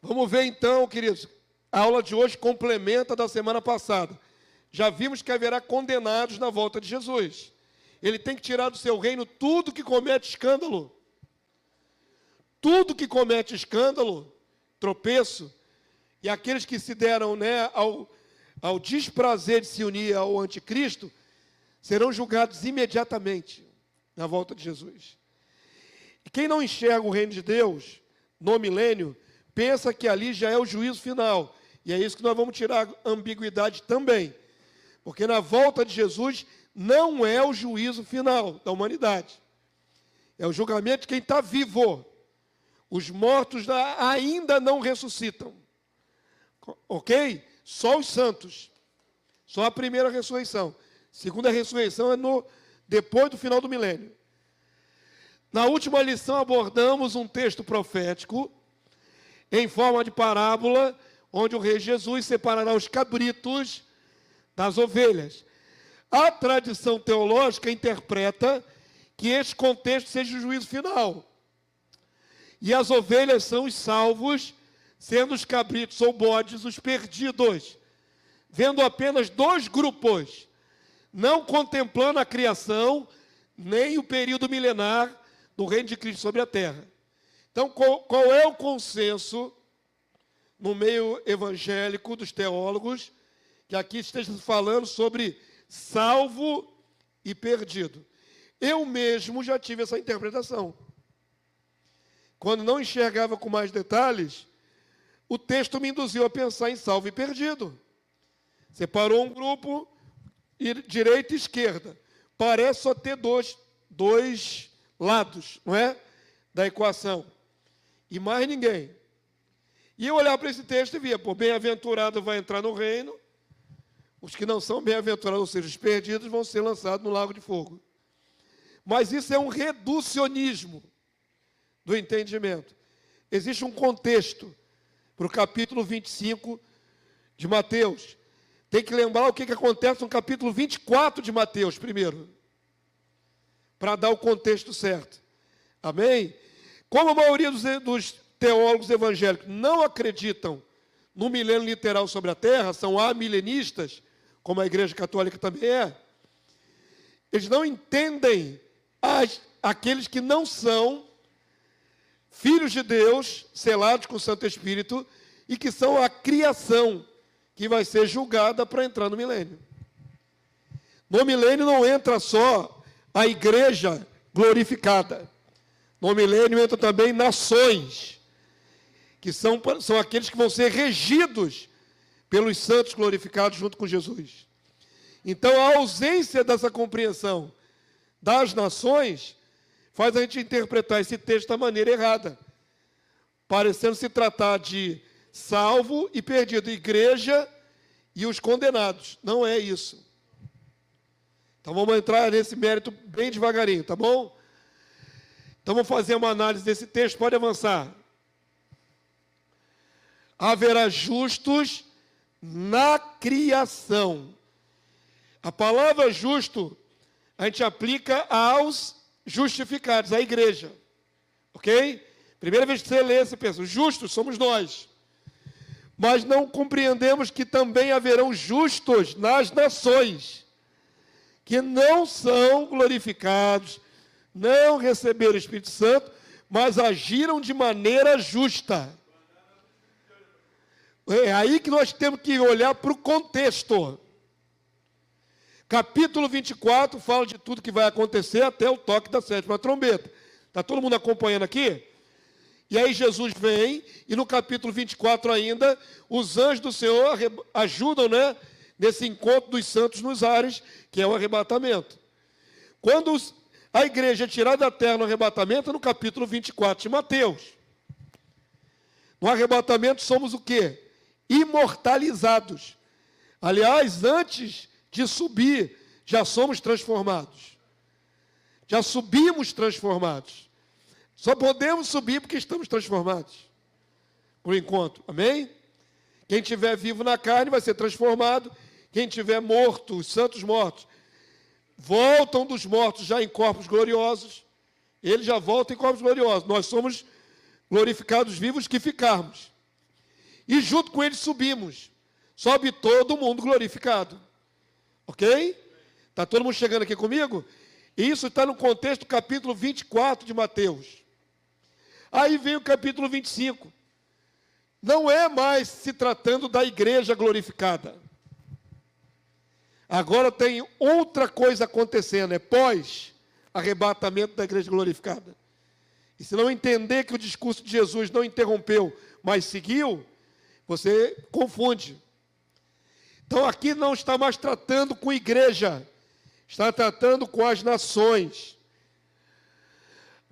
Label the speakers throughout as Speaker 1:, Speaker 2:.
Speaker 1: Vamos ver então, queridos, a aula de hoje complementa da semana passada. Já vimos que haverá condenados na volta de Jesus. Ele tem que tirar do seu reino tudo que comete escândalo. Tudo que comete escândalo, tropeço, e aqueles que se deram, ao desprazer de se unir ao anticristo, serão julgados imediatamente na volta de Jesus. E quem não enxerga o reino de Deus no milênio, pensa que ali já é o juízo final. E é isso que nós vamos tirar a ambiguidade também. Porque na volta de Jesus não é o juízo final da humanidade. É o julgamento de quem está vivo. Os mortos ainda não ressuscitam. Ok? Só os santos. Só a primeira ressurreição. Segunda ressurreição é depois do final do milênio. Na última lição abordamos um texto profético em forma de parábola, onde o rei Jesus separará os cabritos das ovelhas. A tradição teológica interpreta que este contexto seja o juízo final. E as ovelhas são os salvos, sendo os cabritos ou bodes os perdidos. Vendo apenas dois grupos, não contemplando a criação, nem o período milenar do reino de Cristo sobre a terra. Então, qual é o consenso no meio evangélico dos teólogos, que aqui esteja falando sobre salvo e perdido? Eu mesmo já tive essa interpretação. Quando não enxergava com mais detalhes, o texto me induziu a pensar em salvo e perdido. Separou um grupo, direita e esquerda. Parece só ter dois lados, não é? Da equação. E mais ninguém. E eu olhava para esse texto e via, bem-aventurado vai entrar no reino, os que não são bem-aventurados, ou seja, os perdidos, vão ser lançados no lago de fogo. Mas isso é um reducionismo do entendimento. Existe um contexto para o capítulo 25 de Mateus. Tem que lembrar o que acontece no capítulo 24 de Mateus, primeiro, para dar o contexto certo. Amém? Como a maioria dos teólogos evangélicos não acreditam no milênio literal sobre a terra, são amilenistas, como a Igreja Católica também é, eles não entendem aqueles que não são filhos de Deus, selados com o Santo Espírito, e que são a criação que vai ser julgada para entrar no milênio. No milênio não entra só a igreja glorificada. No milênio entra também nações, que são aqueles que vão ser regidos pelos santos glorificados junto com Jesus. Então, a ausência dessa compreensão das nações faz a gente interpretar esse texto da maneira errada, parecendo se tratar de salvo e perdido, igreja e os condenados. Não é isso. Então, vamos entrar nesse mérito bem devagarinho, tá bom? Então, vamos fazer uma análise desse texto. Pode avançar. Haverá justos na criação. A palavra justo, a gente aplica aos justificados, à igreja. Ok? Primeira vez que você lê, você pensa, justos somos nós. Mas não compreendemos que também haverão justos nas nações, que não são glorificados, não receberam o Espírito Santo, mas agiram de maneira justa. É aí que nós temos que olhar para o contexto. Capítulo 24 fala de tudo que vai acontecer até o toque da sétima trombeta. Está todo mundo acompanhando aqui? E aí Jesus vem, e no capítulo 24 ainda, os anjos do Senhor ajudam, nesse encontro dos santos nos ares, que é o arrebatamento. Quando a igreja é tirada da terra no arrebatamento, é no capítulo 24 de Mateus. No arrebatamento somos o quê? Imortalizados. Aliás, antes de subir, já somos transformados. Já subimos transformados. Só podemos subir porque estamos transformados. Por enquanto, amém? Quem estiver vivo na carne vai ser transformado. Quem estiver morto, os santos mortos, voltam dos mortos já em corpos gloriosos. Eles já voltam em corpos gloriosos. Nós somos glorificados vivos que ficarmos. e junto com ele subimos. Sobe todo mundo glorificado. Ok? Está todo mundo chegando aqui comigo? E isso está no contexto do capítulo 24 de Mateus. Aí vem o capítulo 25. Não é mais se tratando da igreja glorificada. Agora tem outra coisa acontecendo, é pós-arrebatamento da igreja glorificada. E se não entender que o discurso de Jesus não interrompeu, mas seguiu, você confunde. Então aqui não está mais tratando com igreja, está tratando com as nações.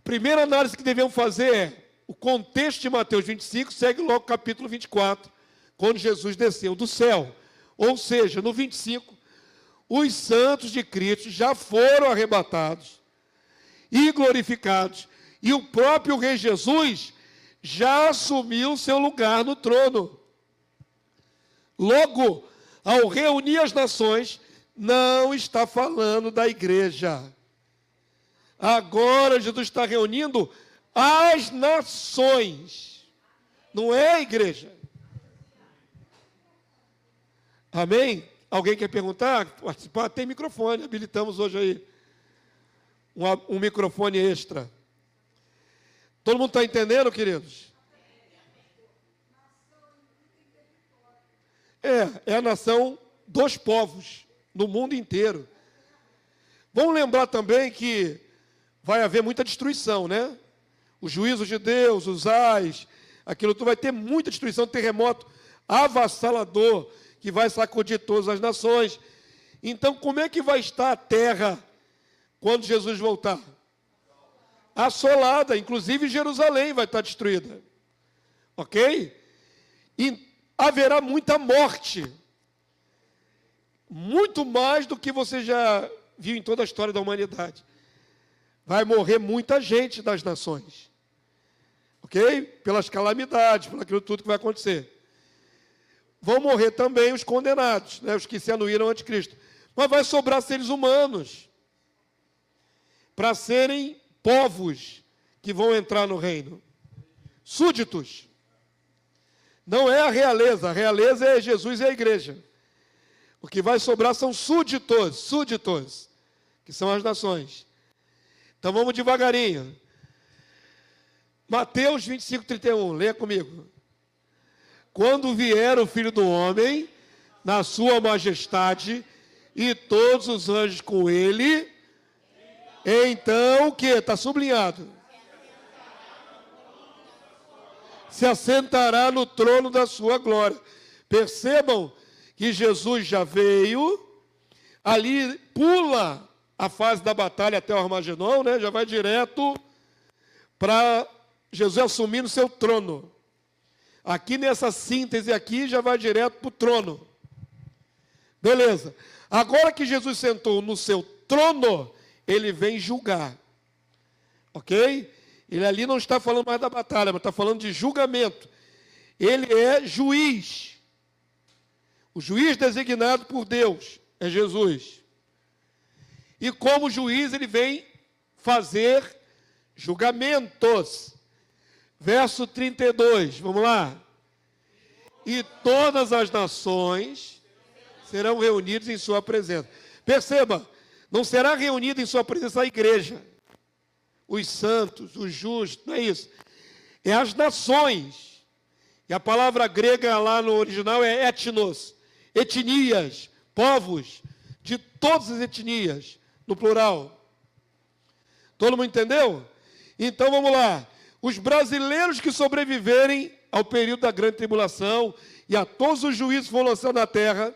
Speaker 1: Primeira análise que devemos fazer é o contexto de Mateus 25, segue logo o capítulo 24, quando Jesus desceu do céu. Ou seja, no 25, os santos de Cristo já foram arrebatados e glorificados. E o próprio Rei Jesus já assumiu seu lugar no trono. Logo, ao reunir as nações, não está falando da igreja. Agora Jesus está reunindo as nações. Não é a igreja. Amém? Alguém quer perguntar? Participar? Tem microfone, habilitamos hoje aí. Um microfone extra. Todo mundo está entendendo, queridos? É a nação dos povos, no mundo inteiro. Vamos lembrar também que vai haver muita destruição, né? Os juízos de Deus, os ais, aquilo tudo vai ter muita destruição, terremoto avassalador, que vai sacudir todas as nações. Então, como é que vai estar a terra quando Jesus voltar? Assolada, inclusive Jerusalém vai estar destruída. Ok? E haverá muita morte. Muito mais do que você já viu em toda a história da humanidade. Vai morrer muita gente das nações. Ok? Pelas calamidades, por aquilo tudo que vai acontecer. Vão morrer também os condenados, né? Os que se anuíram ante Cristo. Mas vai sobrar seres humanos para serem povos que vão entrar no reino. Súditos. Não é a realeza é Jesus e a igreja. O que vai sobrar são súditos, que são as nações. Então vamos devagarinho. Mateus 25, 31, leia comigo. Quando vier o Filho do Homem, na sua majestade, e todos os anjos com ele, então o que? Está sublinhado. Se assentará no trono da sua glória. Percebam que Jesus já veio, ali pula a fase da batalha até o Armagedon, né? Já vai direto para Jesus assumir no seu trono. Aqui nessa síntese aqui, já vai direto para o trono. Beleza. Agora que Jesus sentou no seu trono, ele vem julgar. Ok? Ele ali não está falando mais da batalha, mas está falando de julgamento. Ele é juiz. O juiz designado por Deus é Jesus. E como juiz, ele vem fazer julgamentos. Verso 32, vamos lá. E todas as nações serão reunidas em sua presença. Perceba, não será reunida em sua presença a igreja, os santos, os justos, não é isso. É as nações. E a palavra grega lá no original é etnos, etnias, povos, de todas as etnias, no plural. Todo mundo entendeu? Então vamos lá. Os brasileiros que sobreviverem ao período da grande tribulação e a todos os juízos que vão lançar na terra,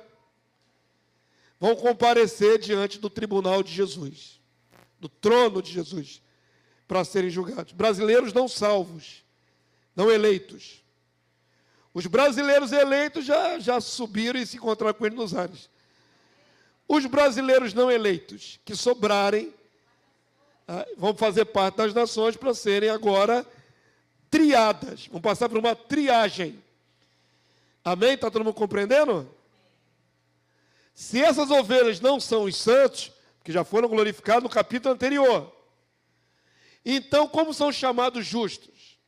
Speaker 1: vão comparecer diante do tribunal de Jesus, do trono de Jesus, para serem julgados. Brasileiros não salvos, não eleitos. Os brasileiros eleitos já subiram e se encontraram com ele nos ares. Os brasileiros não eleitos, que sobrarem, vão fazer parte das nações para serem agora triadas. Vão passar por uma triagem. Amém? Está todo mundo compreendendo? Se essas ovelhas não são os santos, que já foram glorificados no capítulo anterior, então como são chamados justos?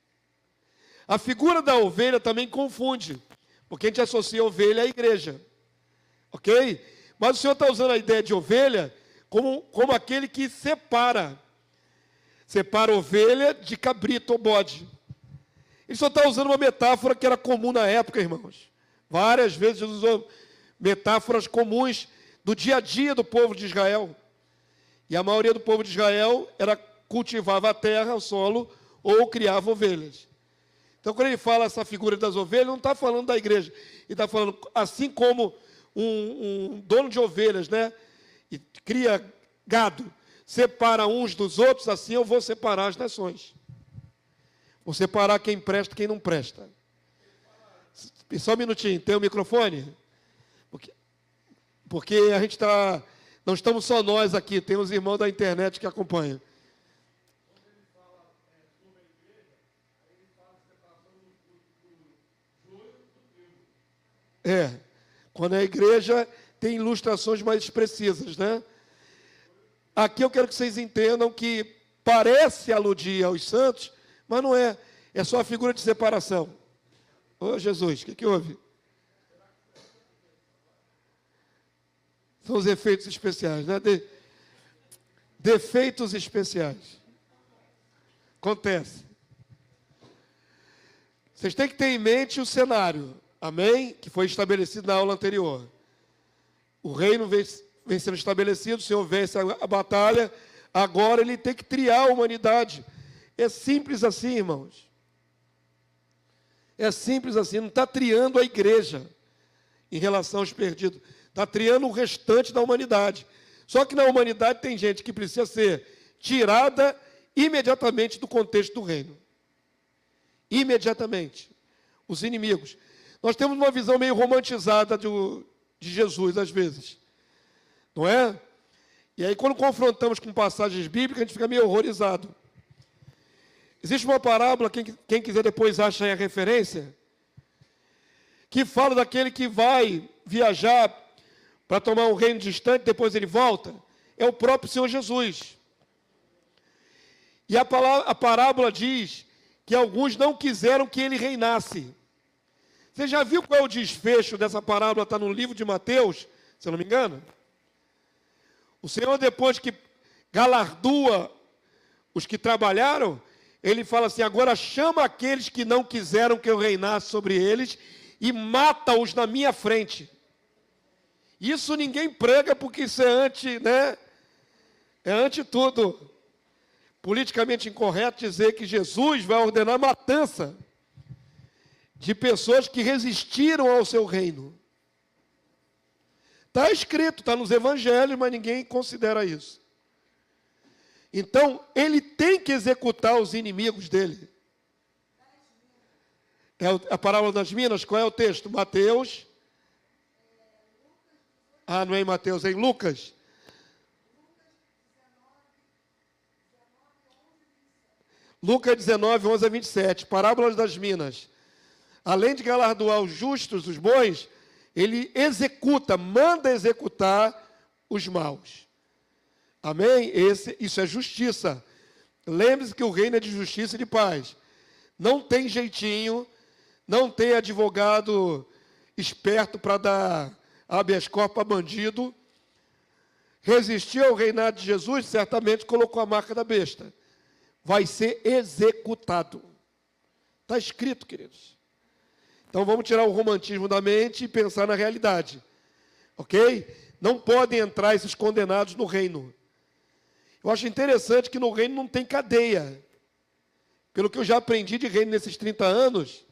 Speaker 1: A figura da ovelha também confunde. Porque a gente associa a ovelha à igreja. Ok? Mas o Senhor está usando a ideia de ovelha como aquele que separa. Separa ovelha de cabrito ou bode. Ele só está usando uma metáfora que era comum na época, irmãos. Várias vezes Jesus usou metáforas comuns do dia a dia do povo de Israel. E a maioria do povo de Israel cultivava a terra, o solo, ou criava ovelhas. Então, quando ele fala essa figura das ovelhas, não está falando da igreja. Ele está falando, assim como um dono de ovelhas, né? E cria gado, separa uns dos outros, assim eu vou separar as nações. Vou separar quem presta e quem não presta. Só um minutinho, tem o microfone? Porque a gente está... Não estamos só nós aqui, tem os irmãos da internet que acompanham. Quando a igreja tem ilustrações mais precisas, né? Aqui eu quero que vocês entendam que parece aludir aos santos, mas não é. É só a figura de separação. Ô Jesus, o que houve? São os efeitos especiais, né? Defeitos especiais. Acontece. Vocês têm que ter em mente o cenário, amém? Que foi estabelecido na aula anterior. O reino vem sendo estabelecido, o Senhor vence a batalha, agora ele tem que triar a humanidade. É simples assim, irmãos. É simples assim, não está triando a igreja em relação aos perdidos. Está triando o restante da humanidade. Só que na humanidade tem gente que precisa ser tirada imediatamente do contexto do reino. Imediatamente. Os inimigos. Nós temos uma visão meio romantizada de Jesus, às vezes. Não é? E aí, quando confrontamos com passagens bíblicas, a gente fica meio horrorizado. Existe uma parábola, quem quiser depois acha aí a referência, que fala daquele que vai viajar para tomar um reino distante, depois ele volta. É o próprio Senhor Jesus. E a parábola diz que alguns não quiseram que ele reinasse. Você já viu qual é o desfecho dessa parábola? Está no livro de Mateus, se eu não me engano. O Senhor, depois que galardua os que trabalharam, ele fala assim, agora chama aqueles que não quiseram que eu reinasse sobre eles e mata-os na minha frente. Isso ninguém prega porque isso é né? É ante tudo. Politicamente incorreto dizer que Jesus vai ordenar matança de pessoas que resistiram ao seu reino. Está escrito, está nos evangelhos, mas ninguém considera isso. Então, ele tem que executar os inimigos dele. É a parábola das minas, qual é o texto? Mateus. Não é em Mateus, é em Lucas. Lucas 19, 11 a 27. Parábolas das minas. Além de galardoar os justos, os bons, ele manda executar os maus. Amém? Isso é justiça. Lembre-se que o reino é de justiça e de paz. Não tem jeitinho, não tem advogado esperto para dar habeas corpus para bandido. Resistiu ao reinado de Jesus, certamente colocou a marca da besta. Vai ser executado. Está escrito, queridos. Então vamos tirar o romantismo da mente e pensar na realidade. Ok? Não podem entrar esses condenados no reino. Eu acho interessante que no reino não tem cadeia. Pelo que eu já aprendi de reino nesses 30 anos,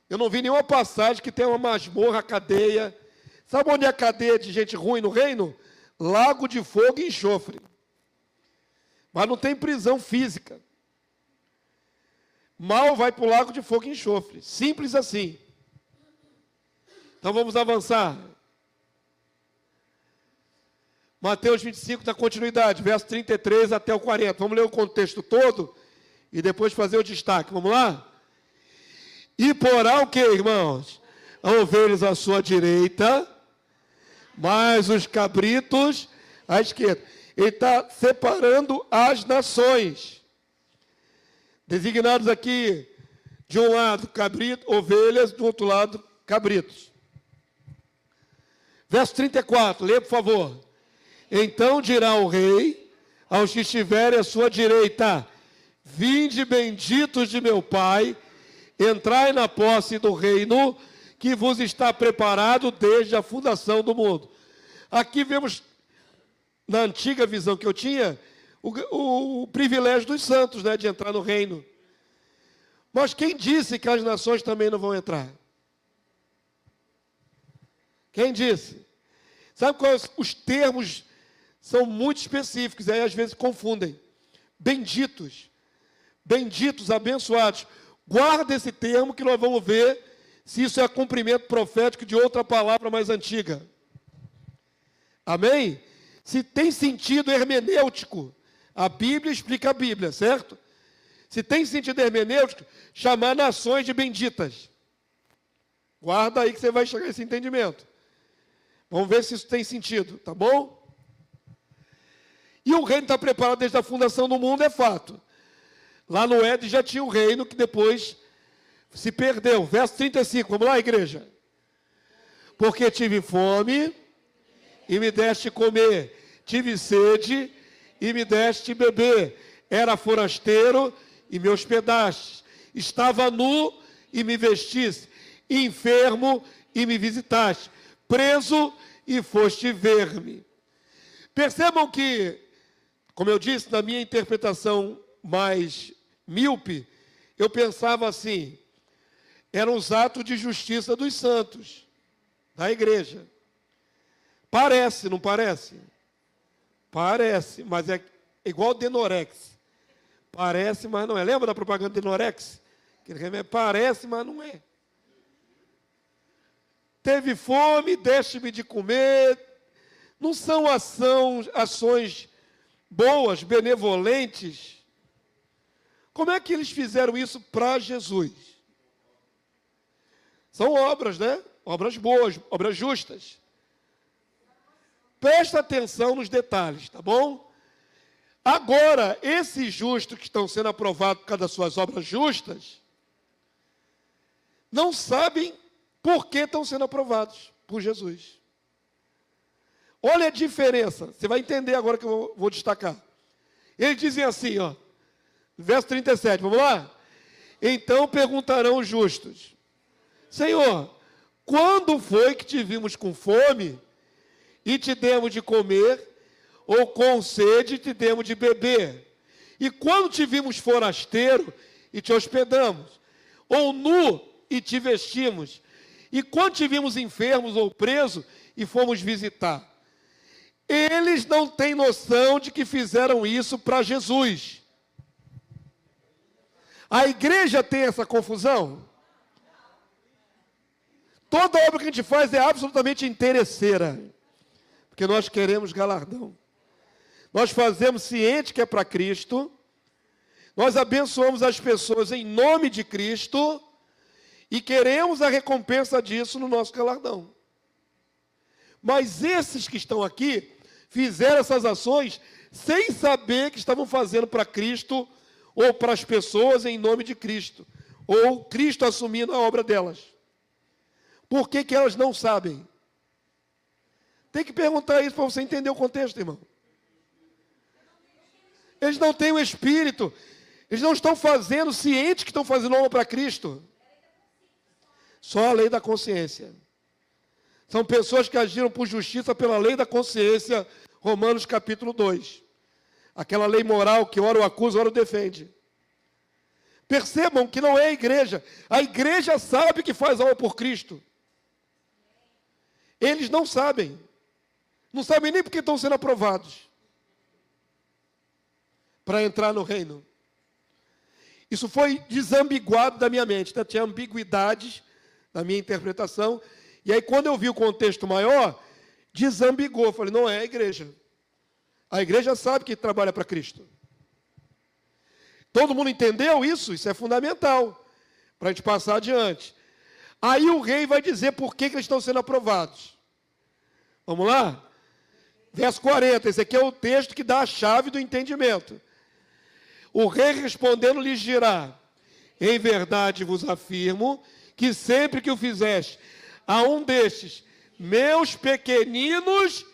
Speaker 1: eu não vi nenhuma passagem que tenha uma masmorra, cadeia. Sabe onde é a cadeia de gente ruim no reino? Lago de fogo e enxofre. Mas não tem prisão física. Mal vai para o lago de fogo e enxofre. Simples assim. Então vamos avançar. Mateus 25, na continuidade, verso 33 até o 40. Vamos ler o contexto todo e depois fazer o destaque. Vamos lá? E porá o que, irmãos? Ovelhas à sua direita, mas os cabritos à esquerda. Ele está separando as nações. Designados aqui, de um lado, ovelhas, do outro lado, cabritos. Verso 34, lê por favor. Então dirá o rei aos que estiverem à sua direita: vinde benditos de meu Pai, entrai na posse do reino que vos está preparado desde a fundação do mundo. Aqui vemos, na antiga visão que eu tinha, o privilégio dos santos, né, de entrar no reino. Mas quem disse que as nações também não vão entrar? Quem disse? Sabe quais os termos são muito específicos, aí às vezes confundem. Benditos, benditos, abençoados. Guarda esse termo que nós vamos ver se isso é cumprimento profético de outra palavra mais antiga. Amém? Se tem sentido hermenêutico, a Bíblia explica a Bíblia, certo? Se tem sentido hermenêutico, chamar nações de benditas. Guarda aí que você vai chegar a esse entendimento. Vamos ver se isso tem sentido, tá bom? E o reino está preparado desde a fundação do mundo, é fato. Lá no Éden já tinha o reino que depois se perdeu. Verso 35, vamos lá, igreja. Porque tive fome e me deste comer, tive sede e me deste beber, era forasteiro e me hospedaste, estava nu e me vestiste, enfermo e me visitaste, preso e foste ver-me. Percebam que, como eu disse, na minha interpretação mais míope, eu pensava assim: eram os atos de justiça dos santos, da igreja. Parece, não parece? Parece, mas é igual Denorex. Parece, mas não é. Lembra da propaganda Denorex? Parece, mas não é. Teve fome, deste-me de comer. Não são ações boas, benevolentes? Como é que eles fizeram isso para Jesus? São obras, né? Obras boas, obras justas. Presta atenção nos detalhes, tá bom? Agora, esses justos que estão sendo aprovados por causa das suas obras justas, não sabem por que estão sendo aprovados por Jesus. Olha a diferença, você vai entender agora que eu vou destacar. Eles dizem assim, ó, verso 37, vamos lá? Então perguntarão os justos: Senhor, quando foi que te vimos com fome e te demos de comer, ou com sede e te demos de beber? E quando te vimos forasteiro e te hospedamos, ou nu e te vestimos? E quando te vimos enfermos ou presos e fomos visitar? Eles não têm noção de que fizeram isso para Jesus. A igreja tem essa confusão? Toda obra que a gente faz é absolutamente interesseira, porque nós queremos galardão. Nós fazemos ciente que é para Cristo, nós abençoamos as pessoas em nome de Cristo e queremos a recompensa disso no nosso galardão. Mas esses que estão aqui fizeram essas ações sem saber que estavam fazendo para Cristo ou para as pessoas em nome de Cristo, ou Cristo assumindo a obra delas. Por que que elas não sabem? Tem que perguntar isso para você entender o contexto, irmão. Eles não têm o Espírito. Eles não estão fazendo ciente que estão fazendo obra para Cristo. Só a lei da consciência. São pessoas que agiram por justiça pela lei da consciência, Romanos capítulo 2. Aquela lei moral que ora o acusa, ora o defende. Percebam que não é a igreja. A igreja sabe que faz obra por Cristo. Eles não sabem. Não sabem nem porque estão sendo aprovados para entrar no reino. Isso foi desambiguado da minha mente. Tá? Tinha ambiguidades na minha interpretação. E aí, quando eu vi o contexto maior, desambigou. Falei, não é a igreja. A igreja sabe que trabalha para Cristo. Todo mundo entendeu isso? Isso é fundamental para a gente passar adiante. Aí o rei vai dizer por que eles estão sendo aprovados. Vamos lá? Verso 40, esse aqui é o texto que dá a chave do entendimento. O rei respondendo lhes dirá: em verdade vos afirmo que sempre que o fizeste a um destes, meus pequeninos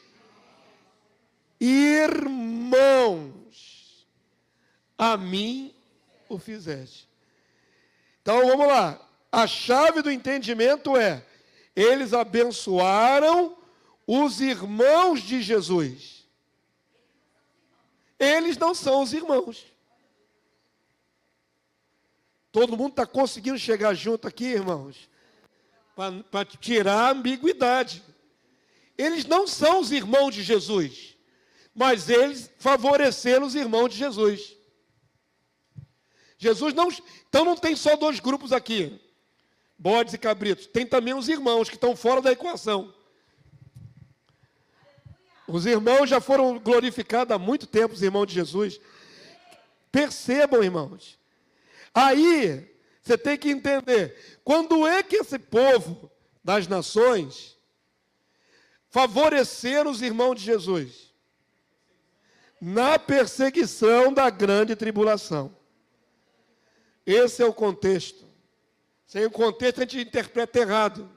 Speaker 1: irmãos, a mim o fizeste. Então, vamos lá. A chave do entendimento é, eles abençoaram os irmãos de Jesus. Eles não são os irmãos. Todo mundo está conseguindo chegar junto aqui, irmãos, para tirar a ambiguidade. Eles não são os irmãos de Jesus, mas eles favoreceram os irmãos de Jesus. Jesus não... Então não tem só dois grupos aqui, bodes e cabritos. Tem também os irmãos que estão fora da equação. Os irmãos já foram glorificados há muito tempo, os irmãos de Jesus. Percebam, irmãos. Aí, você tem que entender, quando é que esse povo das nações favoreceram os irmãos de Jesus? Na perseguição da grande tribulação. Esse é o contexto. Sem o contexto a gente interpreta errado.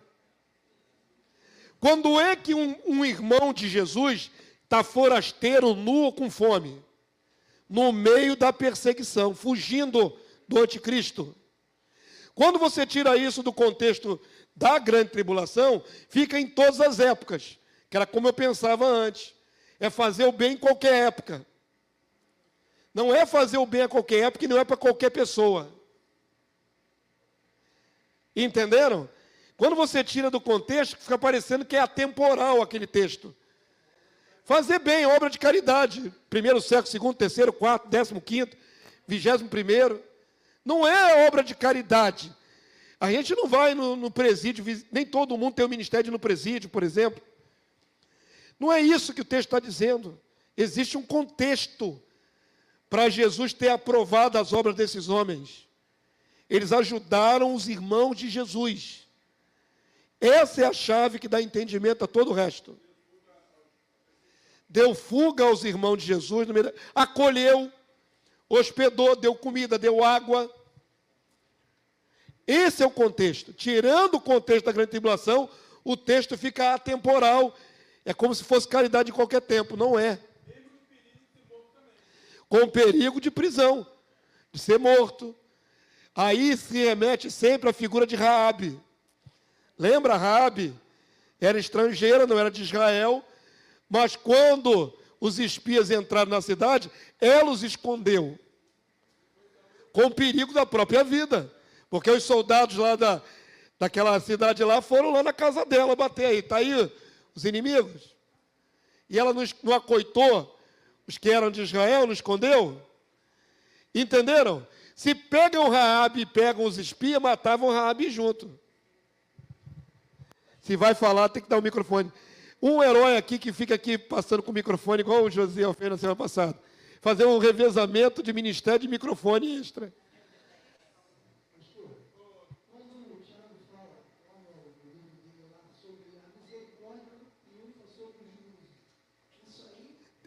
Speaker 1: Quando é que um irmão de Jesus está forasteiro, nu ou com fome? No meio da perseguição, fugindo do anticristo. Quando você tira isso do contexto da grande tribulação, fica em todas as épocas, que era como eu pensava antes. É fazer o bem em qualquer época. Não é fazer o bem a qualquer época e não é para qualquer pessoa. Entenderam? Quando você tira do contexto, fica parecendo que é atemporal aquele texto. Fazer bem, obra de caridade. Primeiro século, segundo, terceiro, quarto, 15º, 21º. Não é obra de caridade. A gente não vai no presídio, nem todo mundo tem o ministério no presídio, por exemplo. Não é isso que o texto está dizendo. Existe um contexto para Jesus ter aprovado as obras desses homens. Eles ajudaram os irmãos de Jesus. Essa é a chave que dá entendimento a todo o resto. Deu fuga aos irmãos de Jesus, acolheu, hospedou, deu comida, deu água. Esse é o contexto. Tirando o contexto da grande tribulação, o texto fica atemporal. É como se fosse caridade em qualquer tempo. Não é. Com perigo de prisão, de ser morto. Aí se remete sempre à figura de Raabe. Lembra, Raabe? Era estrangeira, não era de Israel, mas quando os espias entraram na cidade, ela os escondeu, com perigo da própria vida, porque os soldados lá daquela cidade lá foram lá na casa dela bater aí, está aí os inimigos, e ela não acoitou os que eram de Israel, não escondeu. Entenderam? Se pegam Raabe e pegam os espias, matavam Raabe junto. Se vai falar, tem que dar o microfone. Um herói aqui que fica aqui passando com o microfone, igual o José fez na semana passada. Fazer um revezamento de ministério de microfone extra.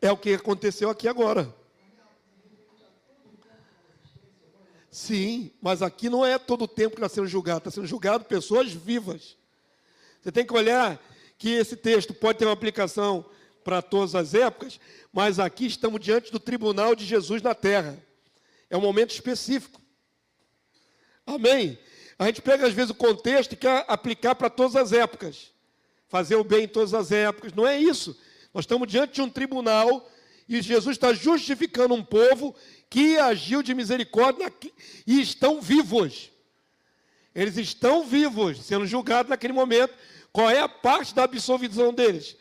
Speaker 1: É o que aconteceu aqui agora. Sim, mas aqui não é todo o tempo que está sendo julgado. Está sendo julgado pessoas vivas. Você tem que olhar que esse texto pode ter uma aplicação para todas as épocas, mas aqui estamos diante do tribunal de Jesus na terra. É um momento específico. Amém? A gente pega às vezes o contexto e quer aplicar para todas as épocas. Fazer o bem em todas as épocas. Não é isso. Nós estamos diante de um tribunal e Jesus está justificando um povo que agiu de misericórdia e estão vivos. Eles estão vivos, sendo julgados naquele momento. Qual é a parte da absolvição deles?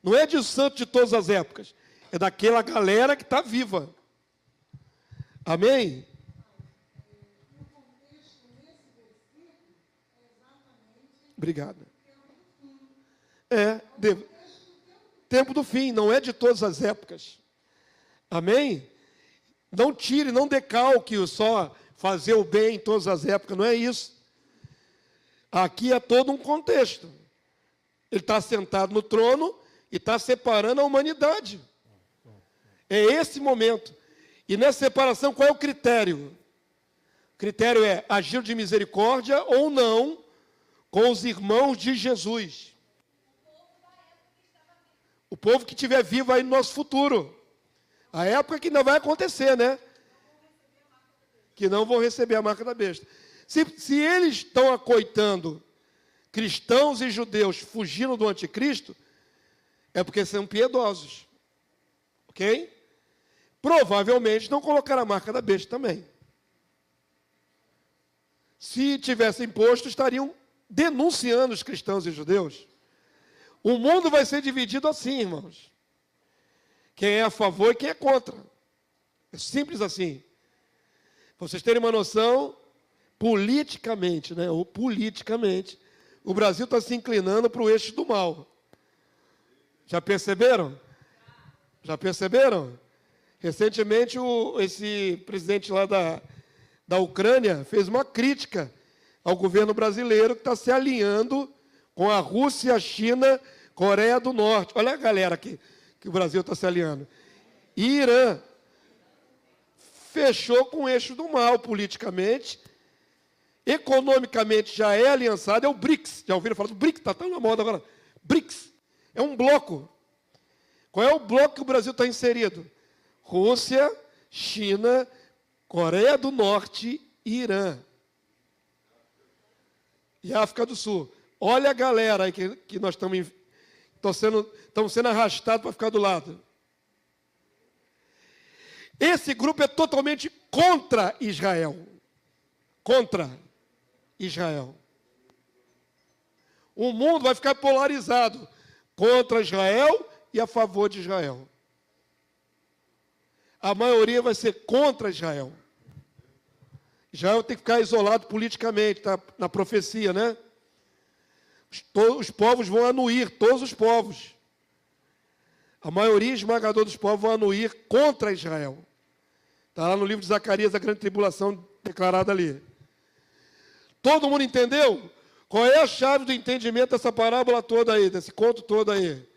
Speaker 1: Não é de santo de todas as épocas. É daquela galera que está viva. Amém? Obrigado. Tempo do fim, não é de todas as épocas. Amém? Não tire, não decalque só fazer o bem em todas as épocas, não é isso. Aqui é todo um contexto. Ele está sentado no trono e está separando a humanidade. É esse momento. E nessa separação, qual é o critério? O critério é agir de misericórdia ou não com os irmãos de Jesus. O povo que estiver vivo aí no nosso futuro. A época que ainda vai acontecer, né? Que não vão receber a marca da besta. Se eles estão acoitando cristãos e judeus fugindo do anticristo, é porque são piedosos. Ok? Provavelmente não colocaram a marca da besta também. Se tivessem posto, estariam denunciando os cristãos e judeus. O mundo vai ser dividido assim, irmãos. Quem é a favor e quem é contra. É simples assim. Para vocês terem uma noção, politicamente, né? Ou politicamente, o Brasil está se inclinando para o eixo do mal. Já perceberam? Já perceberam? Recentemente, esse presidente lá da Ucrânia fez uma crítica ao governo brasileiro que está se alinhando com a Rússia, a China, Coreia do Norte. Olha a galera aqui que o Brasil está se alinhando. Irã fechou com o eixo do mal politicamente, economicamente já é aliançado, é o BRICS. Já ouviram falar do BRICS? Está tão na moda agora. BRICS é um bloco. Qual é o bloco que o Brasil está inserido? Rússia, China, Coreia do Norte e Irã. E África do Sul. Olha a galera aí que nós estamos sendo arrastados para ficar do lado. Esse grupo é totalmente contra Israel. Contra Israel. O mundo vai ficar polarizado contra Israel e a favor de Israel. A maioria vai ser contra Israel. Israel tem que ficar isolado politicamente, está na profecia, né? Os povos vão anuir, todos os povos. A maioria esmagadora dos povos vão anuir contra Israel. Está lá no livro de Zacarias, a grande tribulação declarada ali. Todo mundo entendeu? Qual é a chave do entendimento dessa parábola toda aí, desse conto todo aí?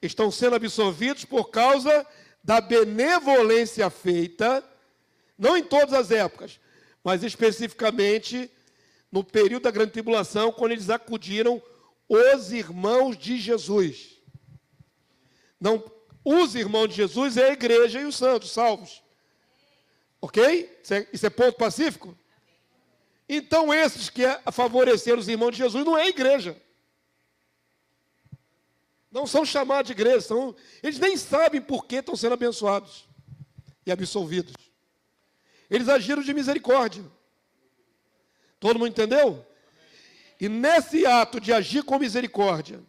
Speaker 1: Estão sendo absolvidos por causa da benevolência feita, não em todas as épocas, mas especificamente no período da grande tribulação, quando eles acudiram os irmãos de Jesus. Não, os irmãos de Jesus é a igreja e os santos, salvos. Ok? Isso é ponto pacífico? Então, esses que favoreceram os irmãos de Jesus não é a igreja. Não são chamados de igreja. Eles nem sabem por que estão sendo abençoados e absolvidos. Eles agiram de misericórdia. Todo mundo entendeu? E nesse ato de agir com misericórdia,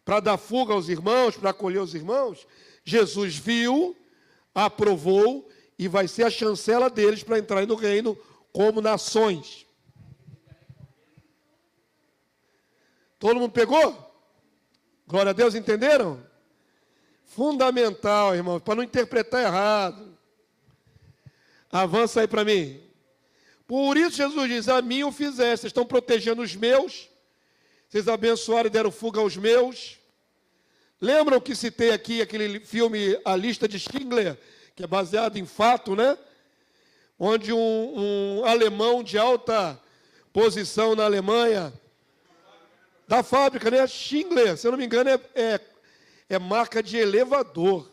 Speaker 1: para dar fuga aos irmãos, para acolher os irmãos, Jesus viu, aprovou e vai ser a chancela deles para entrarem no reino como nações. Todo mundo pegou? Glória a Deus, entenderam? Fundamental, irmão, para não interpretar errado. Avança aí para mim. Por isso Jesus diz, a mim o fizeste. Vocês estão protegendo os meus. Vocês abençoaram e deram fuga aos meus. Lembram que citei aqui aquele filme A Lista de Schindler, que é baseado em fato, né? Onde um alemão de alta posição na Alemanha, da fábrica, né? Schindler, se eu não me engano, é marca de elevador.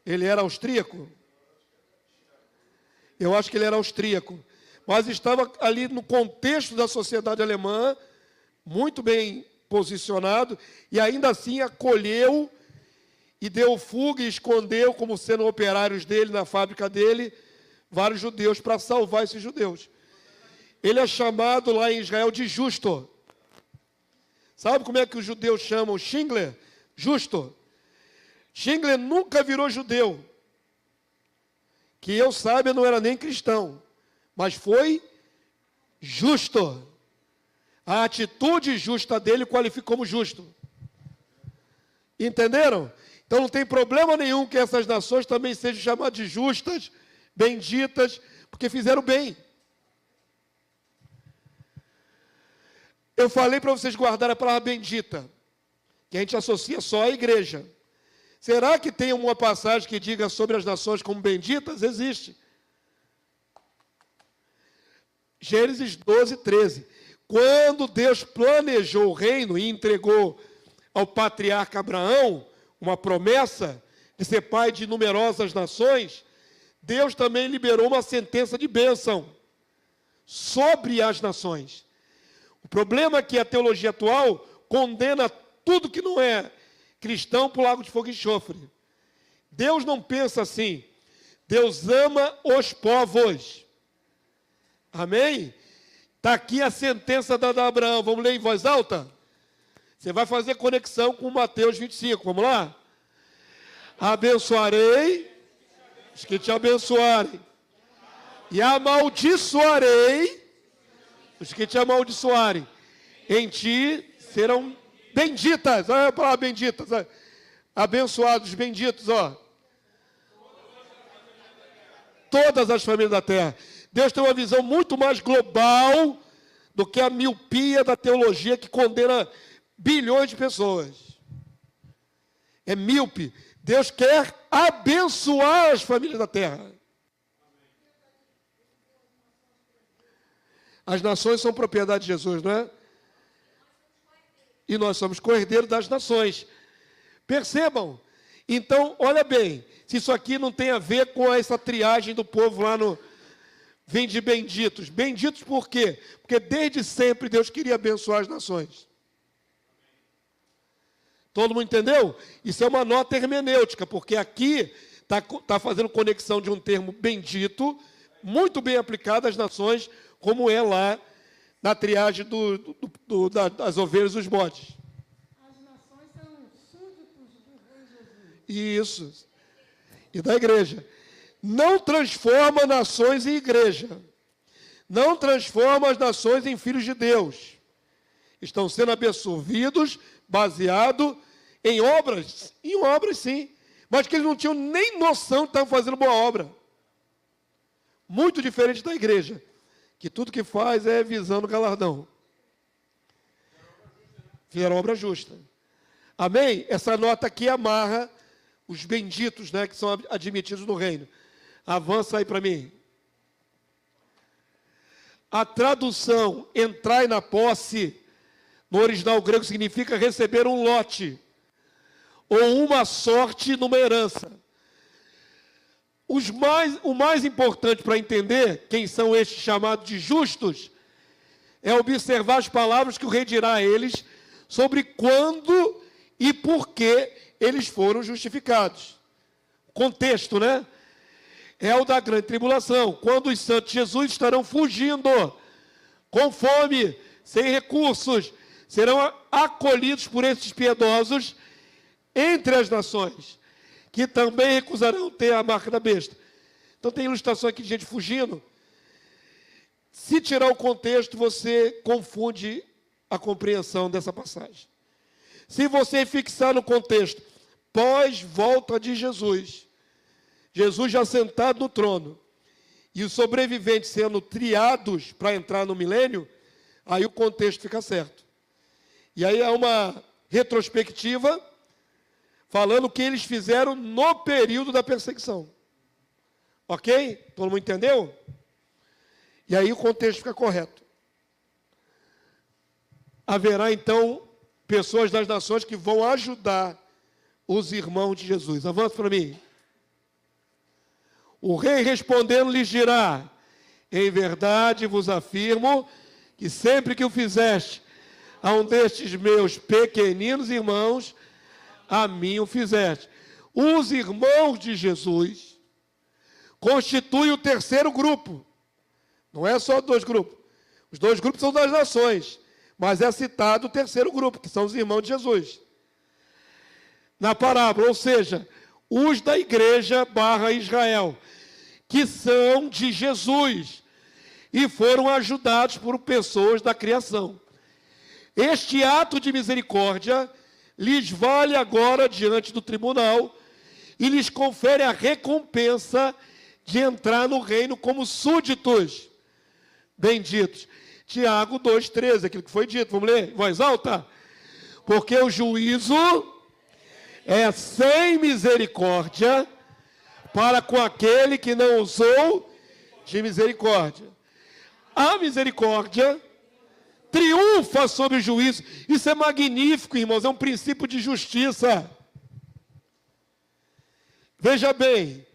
Speaker 1: Ele era austríaco? Eu acho que ele era austríaco. Mas estava ali no contexto da sociedade alemã, muito bem posicionado, e ainda assim acolheu e deu fuga e escondeu, como sendo operários dele, na fábrica dele, vários judeus, para salvar esses judeus. Ele é chamado lá em Israel de justo. Sabe como é que os judeus chamam Schindler? Justo. Schindler nunca virou judeu. Que eu saiba, não era nem cristão. Mas foi justo. A atitude justa dele qualificou como justo. Entenderam? Então não tem problema nenhum que essas nações também sejam chamadas de justas, benditas, porque fizeram bem. Eu falei para vocês guardarem a palavra bendita, que a gente associa só à igreja. Será que tem uma passagem que diga sobre as nações como benditas? Existe. Gênesis 12, 13. Quando Deus planejou o reino e entregou ao patriarca Abraão uma promessa de ser pai de numerosas nações, Deus também liberou uma sentença de bênção sobre as nações. O problema é que a teologia atual condena tudo que não é cristão para o lago de fogo e enxofre. Deus não pensa assim. Deus ama os povos. Amém? Está aqui a sentença dada a Abraão. Vamos ler em voz alta? Você vai fazer conexão com Mateus 25. Vamos lá? Abençoarei os que te abençoarem. E amaldiçoarei os que te amaldiçoarem. Em ti serão benditas. Olha a palavra benditas. Abençoados, benditos, ó. Todas as famílias da terra. Deus tem uma visão muito mais global do que a miopia da teologia que condena bilhões de pessoas. É míope. Deus quer abençoar as famílias da terra. As nações são propriedade de Jesus, não é? E nós somos co-herdeiros das nações. Percebam. Então, olha bem, se isso aqui não tem a ver com essa triagem do povo lá no... Vem de benditos. Benditos por quê? Porque desde sempre Deus queria abençoar as nações. Todo mundo entendeu? Isso é uma nota hermenêutica, porque aqui está fazendo conexão de um termo bendito, muito bem aplicado às nações, como é lá na triagem das ovelhas e dos bodes.
Speaker 2: As nações são súditos do rei Jesus.
Speaker 1: Isso. E da igreja. Não transforma nações em igreja. Não transforma as nações em filhos de Deus. Estão sendo absorvidos, baseado em obras. Em obras, sim. Mas que eles não tinham nem noção que estavam fazendo boa obra. Muito diferente da igreja, que tudo que faz é visando galardão. Fizeram obra justa. Amém? Essa nota aqui amarra os benditos, né, que são admitidos no reino. Avança aí para mim. A tradução entrai na posse, no original grego, significa receber um lote, ou uma sorte numa herança. O mais importante para entender quem são estes chamados de justos, é observar as palavras que o rei dirá a eles, sobre quando e por que eles foram justificados. Contexto, né? É o da grande tribulação, quando os santos de Jesus estarão fugindo, com fome, sem recursos, serão acolhidos por esses piedosos entre as nações, que também recusarão ter a marca da besta. Então tem ilustração aqui de gente fugindo. Se tirar o contexto, você confunde a compreensão dessa passagem. Se você fixar no contexto, pós-volta de Jesus, Jesus já sentado no trono, e os sobreviventes sendo triados para entrar no milênio, aí o contexto fica certo. E aí há uma retrospectiva, falando o que eles fizeram no período da perseguição. Ok? Todo mundo entendeu? E aí o contexto fica correto. Haverá então pessoas das nações que vão ajudar os irmãos de Jesus. Avança para mim. O rei respondendo lhes dirá: em verdade vos afirmo que sempre que o fizeste a um destes meus pequeninos irmãos, a mim o fizeste. Os irmãos de Jesus constituem o terceiro grupo. Não é só dois grupos. Os dois grupos são das nações, mas é citado o terceiro grupo, que são os irmãos de Jesus. Na parábola, ou seja, os da igreja / Israel, que são de Jesus e foram ajudados por pessoas da criação. Este ato de misericórdia lhes vale agora diante do tribunal e lhes confere a recompensa de entrar no reino como súditos benditos. Tiago 2,13, aquilo que foi dito. Vamos ler em voz alta? Porque o juízo é sem misericórdia para com aquele que não usou de misericórdia. A misericórdia triunfa sobre o juízo. Isso é magnífico, irmãos, é um princípio de justiça. Veja bem,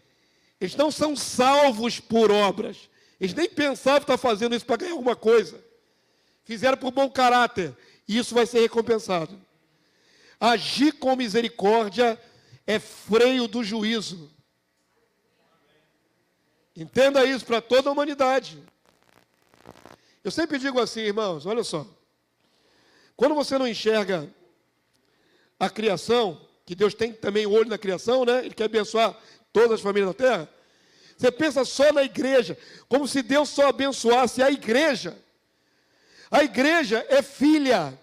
Speaker 1: eles não são salvos por obras. Eles nem pensavam estar fazendo isso para ganhar alguma coisa. Fizeram por bom caráter, e isso vai ser recompensado. Agir com misericórdia é freio do juízo. Entenda isso para toda a humanidade. Eu sempre digo assim, irmãos, olha só. Quando você não enxerga a criação, que Deus tem também olho na criação, né? Ele quer abençoar todas as famílias da terra. Você pensa só na igreja, como se Deus só abençoasse a igreja. A igreja é filha.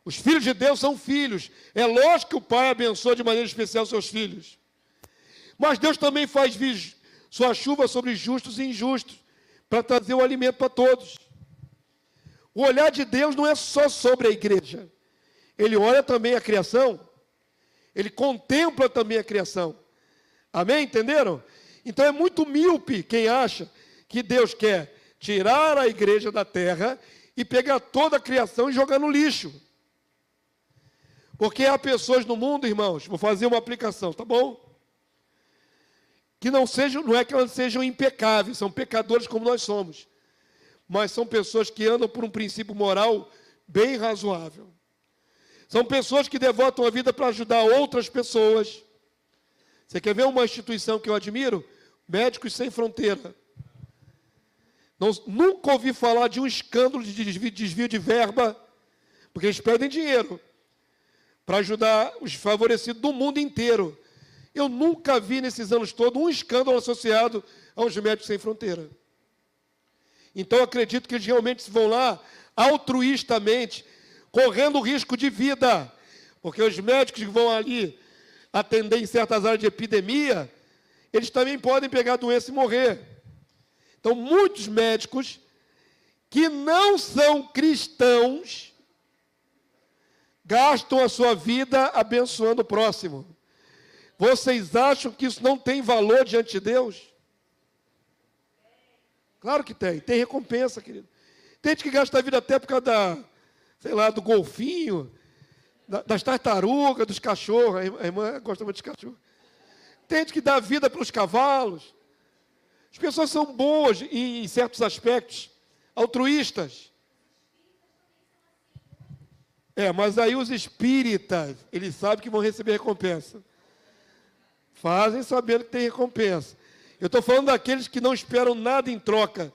Speaker 1: Os filhos de Deus são filhos. É lógico que o Pai abençoa de maneira especial seus filhos. Mas Deus também faz vir sua chuva sobre justos e injustos, para trazer o alimento para todos. O olhar de Deus não é só sobre a igreja. Ele olha também a criação. Ele contempla também a criação. Amém? Entenderam? Então é muito míope quem acha que Deus quer tirar a igreja da terra e pegar toda a criação e jogar no lixo. Porque há pessoas no mundo, irmãos, vou fazer uma aplicação, tá bom? Que não é que elas sejam impecáveis, são pecadores como nós somos. Mas são pessoas que andam por um princípio moral bem razoável. São pessoas que devotam a vida para ajudar outras pessoas. Você quer ver uma instituição que eu admiro? Médicos Sem Fronteira. Nunca ouvi falar de um escândalo de desvio de verba, porque eles pedem dinheiro para ajudar os desfavorecidos do mundo inteiro. Eu nunca vi nesses anos todos um escândalo associado aos Médicos Sem Fronteira. Então, acredito que eles realmente vão lá altruistamente, correndo risco de vida, porque os médicos que vão ali atender em certas áreas de epidemia, eles também podem pegar a doença e morrer. Então, muitos médicos que não são cristãos gastam a sua vida abençoando o próximo. Vocês acham que isso não tem valor diante de Deus? Claro que tem. Tem recompensa, querido. Tem gente que gasta a vida até por causa do golfinho, das tartarugas, dos cachorros. A irmã gosta muito de cachorro. Tem gente que dá a vida pelos cavalos. As pessoas são boas em certos aspectos, altruístas. Mas aí os espíritas, eles sabem que vão receber recompensa. Fazem sabendo que tem recompensa. Eu estou falando daqueles que não esperam nada em troca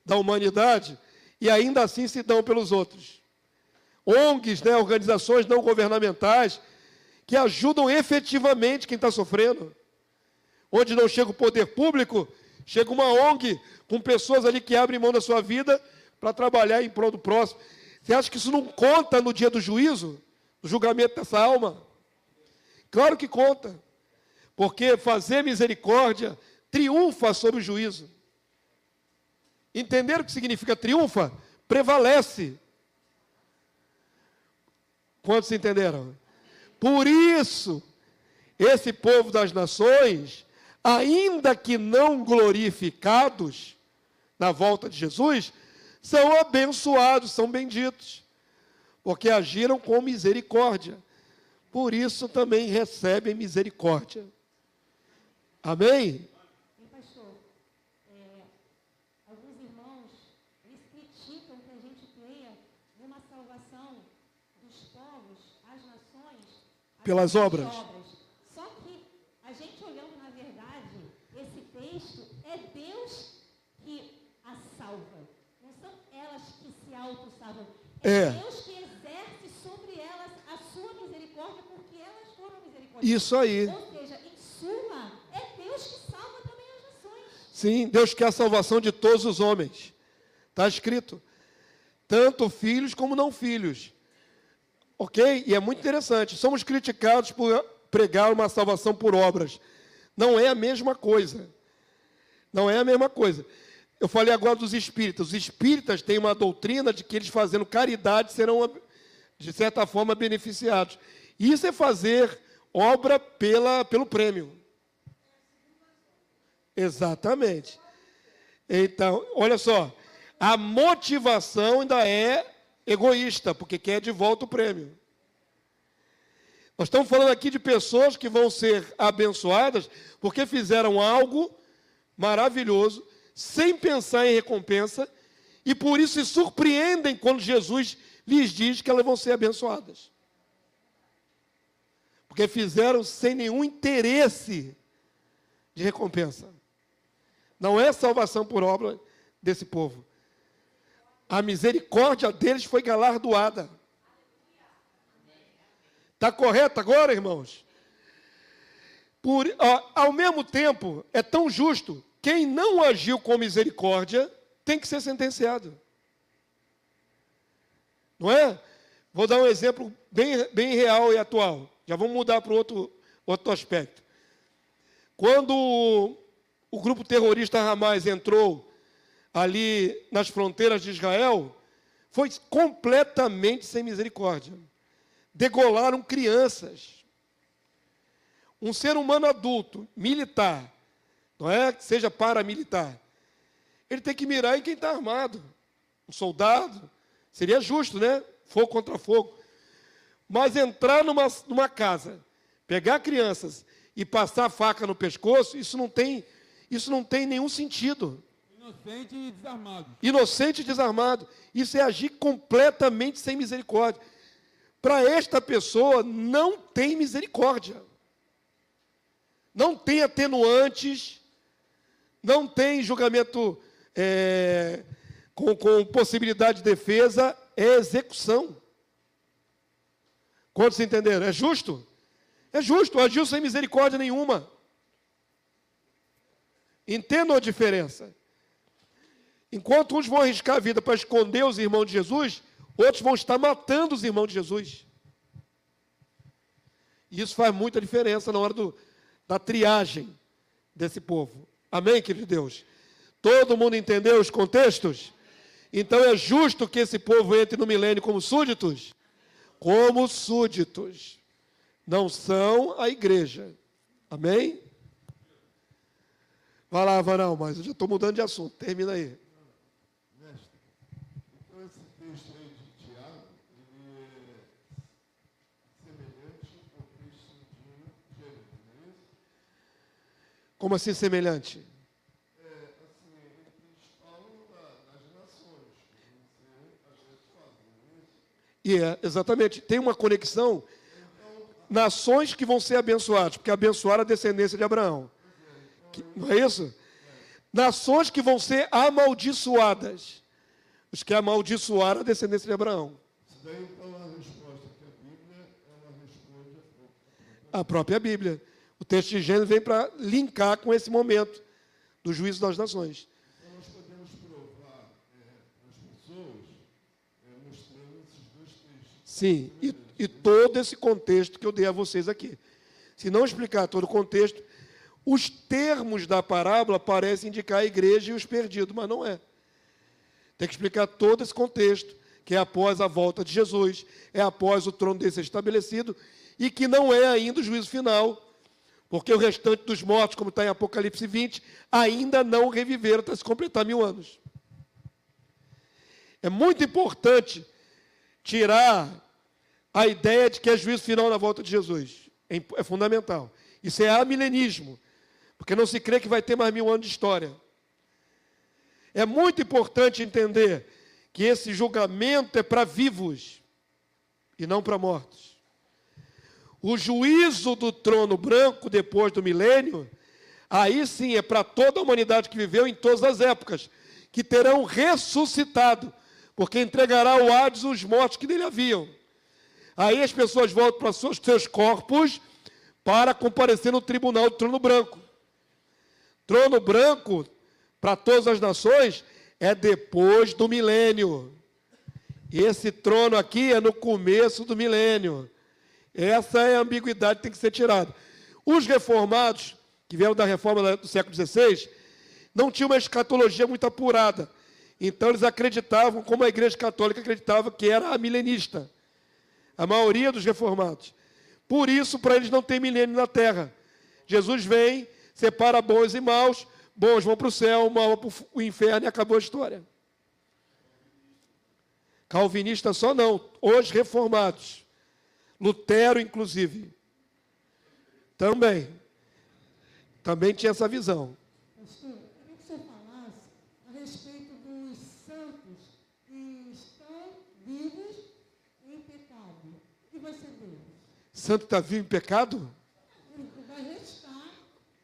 Speaker 1: da humanidade e ainda assim se dão pelos outros. ONGs, organizações não governamentais, que ajudam efetivamente quem está sofrendo. Onde não chega o poder público, chega uma ONG com pessoas ali que abrem mão da sua vida para trabalhar em prol do próximo. Você acha que isso não conta no dia do juízo? No julgamento dessa alma? Claro que conta. Porque fazer misericórdia triunfa sobre o juízo. Entenderam o que significa triunfa? Prevalece. Quantos entenderam? Por isso, esse povo das nações, ainda que não glorificados na volta de Jesus, são abençoados, são benditos, porque agiram com misericórdia. Por isso também recebem misericórdia. Amém?
Speaker 2: Pastor, alguns irmãos, eles criticam que a gente creia numa salvação dos povos, as nações,
Speaker 1: pelas obras.
Speaker 2: Só que a gente olhando na verdade, esse texto é Deus que as salva. Não são elas que se auto-salvam. É Deus que exerce sobre elas a sua misericórdia, porque elas foram misericordiosas.
Speaker 1: Isso aí.
Speaker 2: Ou seja, em suma, é Deus que salva também as nações.
Speaker 1: Sim, Deus quer a salvação de todos os homens. Está escrito. Tanto filhos como não filhos. Ok? E é muito interessante. Somos criticados por pregar uma salvação por obras. Não é a mesma coisa. Não é a mesma coisa. Eu falei agora dos espíritas. Os espíritas têm uma doutrina de que eles fazendo caridade serão, de certa forma, beneficiados. Isso é fazer obra pelo prêmio. Exatamente. Então, olha só. A motivação ainda é egoísta, porque quer de volta o prêmio. Nós estamos falando aqui de pessoas que vão ser abençoadas porque fizeram algo maravilhoso, sem pensar em recompensa, e por isso se surpreendem quando Jesus lhes diz que elas vão ser abençoadas. Porque fizeram sem nenhum interesse de recompensa. Não é salvação por obra desse povo. A misericórdia deles foi galardoada. Está correto agora, irmãos? Ao mesmo tempo, é tão justo, quem não agiu com misericórdia tem que ser sentenciado. Não é? Vou dar um exemplo bem real e atual. Já vamos mudar para outro aspecto. Quando o grupo terrorista Hamas entrou ali nas fronteiras de Israel, foi completamente sem misericórdia. Degolaram crianças. Um ser humano adulto, militar, não é que seja paramilitar, ele tem que mirar em quem está armado. Um soldado, seria justo, né? Fogo contra fogo. Mas entrar numa casa, pegar crianças e passar a faca no pescoço, isso não tem nenhum sentido.
Speaker 3: Inocente e desarmado.
Speaker 1: Inocente e desarmado. Isso é agir completamente sem misericórdia. Para esta pessoa, não tem misericórdia. Não tem atenuantes, não tem julgamento com possibilidade de defesa, é execução. Quantos entenderam? É justo? É justo, agiu sem misericórdia nenhuma. Entendam a diferença. Enquanto uns vão arriscar a vida para esconder os irmãos de Jesus, outros vão estar matando os irmãos de Jesus. E isso faz muita diferença na hora da triagem desse povo. Amém, querido Deus? Todo mundo entendeu os contextos? Então é justo que esse povo entre no milênio como súditos? Como súditos. Não são a igreja. Amém? Vai lá, Varão, mas eu já estou mudando de assunto. Termina aí. Como assim semelhante?
Speaker 3: Eles falam das nações.
Speaker 1: Exatamente. Tem uma conexão. Nações que vão ser abençoadas, porque abençoaram a descendência de Abraão. Não é isso? Nações que vão ser amaldiçoadas. Os que amaldiçoaram a descendência de Abraão.
Speaker 3: Isso daí, então, é a resposta que a Bíblia, ela responde
Speaker 1: a própria Bíblia. O texto de Gênesis vem para linkar com esse momento do juízo das nações.
Speaker 3: Então, nós podemos provar as pessoas mostrando esses dois textos.
Speaker 1: Sim, e todo esse contexto que eu dei a vocês aqui. Se não explicar todo o contexto, os termos da parábola parecem indicar a igreja e os perdidos, mas não é. Tem que explicar todo esse contexto, que é após a volta de Jesus, é após o trono dele ser estabelecido, e que não é ainda o juízo final, porque o restante dos mortos, como está em Apocalipse 20, ainda não reviveram até se completar 1000 anos. É muito importante tirar a ideia de que é juízo final na volta de Jesus. É fundamental. Isso é amilenismo, porque não se crê que vai ter mais 1000 anos de história. É muito importante entender que esse julgamento é para vivos e não para mortos. O juízo do trono branco depois do milênio, aí sim é para toda a humanidade que viveu em todas as épocas, que terão ressuscitado, porque entregará ao Hades os mortos que nele haviam. Aí as pessoas voltam para os seus corpos para comparecer no tribunal do trono branco. Trono branco, para todas as nações, é depois do milênio. Esse trono aqui é no começo do milênio. Essa é a ambiguidade que tem que ser tirada. Os reformados, que vieram da reforma do século XVI, não tinham uma escatologia muito apurada. Então, eles acreditavam, como a Igreja Católica acreditava, que era amilenista. A maioria dos reformados. Por isso, para eles não tem milênio na Terra. Jesus vem, separa bons e maus, bons vão para o céu, maus vão para o inferno e acabou a história. Calvinista só não, os reformados. Lutero, inclusive. Também tinha essa visão.
Speaker 4: Pastor, eu queria que o senhor falasse a respeito dos santos que estão vivos em pecado. O que vai ser deles?
Speaker 1: Santo está vivo em pecado?
Speaker 4: Ele vai restar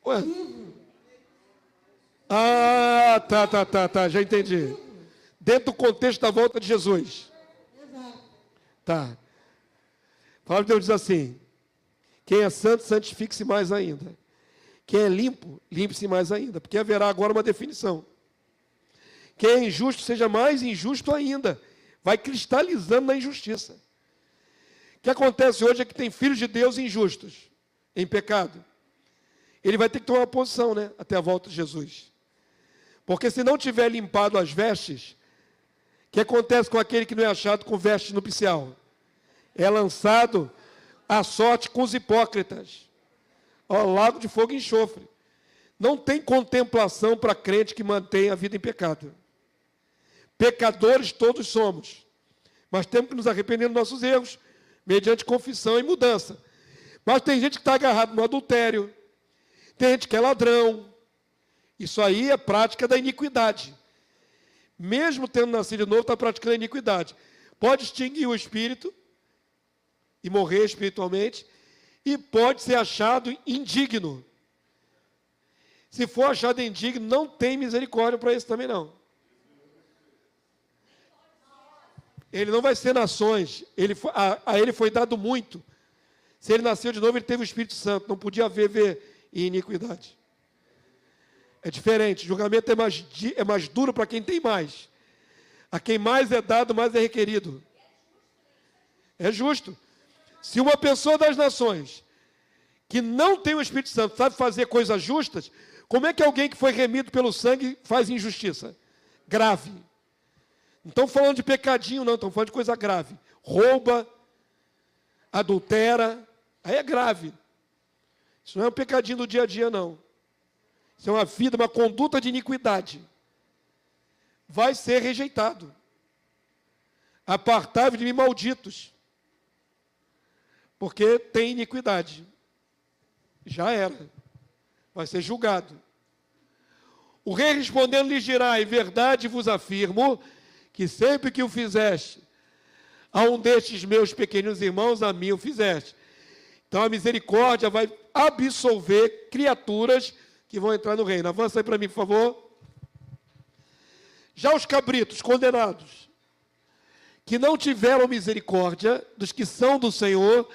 Speaker 1: Ué?
Speaker 4: vivo.
Speaker 1: Ah, tá, já entendi. Dentro do contexto da volta de Jesus.
Speaker 4: Exato.
Speaker 1: Tá. A palavra de Deus diz assim: quem é santo, santifique-se mais ainda. Quem é limpo, limpe-se mais ainda. Porque haverá agora uma definição. Quem é injusto, seja mais injusto ainda. Vai cristalizando na injustiça. O que acontece hoje é que tem filhos de Deus injustos, em pecado. Ele vai ter que tomar uma posição, né? Até a volta de Jesus. Porque se não tiver limpado as vestes, o que acontece com aquele que não é achado com veste nupcial? É lançado à sorte com os hipócritas. Ó, lago de fogo e enxofre. Não tem contemplação para crente que mantém a vida em pecado. Pecadores todos somos. Mas temos que nos arrepender dos nossos erros, mediante confissão e mudança. Mas tem gente que está agarrado no adultério. Tem gente que é ladrão. Isso aí é prática da iniquidade. Mesmo tendo nascido de novo, está praticando a iniquidade. Pode extinguir o espírito e morrer espiritualmente, e pode ser achado indigno. Se for achado indigno, não tem misericórdia para esse também não. Ele não vai ser nações, a ele foi dado muito. Se ele nasceu de novo, ele teve o Espírito Santo, não podia haver iniquidade. É diferente, o julgamento é mais duro para quem tem mais. A quem mais é dado, mais é requerido. É justo. Se uma pessoa das nações que não tem o Espírito Santo sabe fazer coisas justas, como é que alguém que foi remido pelo sangue faz injustiça? Grave. Não estão falando de pecadinho, não, estão falando de coisa grave. Rouba, adultera, aí é grave. Isso não é um pecadinho do dia a dia, não. Isso é uma vida, uma conduta de iniquidade. Vai ser rejeitado. Apartai-vos de mim, malditos. Porque tem iniquidade. Já era. Vai ser julgado. O rei respondendo lhes dirá: em verdade vos afirmo que sempre que o fizeste a um destes meus pequenos irmãos, a mim o fizeste. Então a misericórdia vai absolver criaturas que vão entrar no reino. Avança aí para mim, por favor. Já os cabritos condenados, que não tiveram misericórdia dos que são do Senhor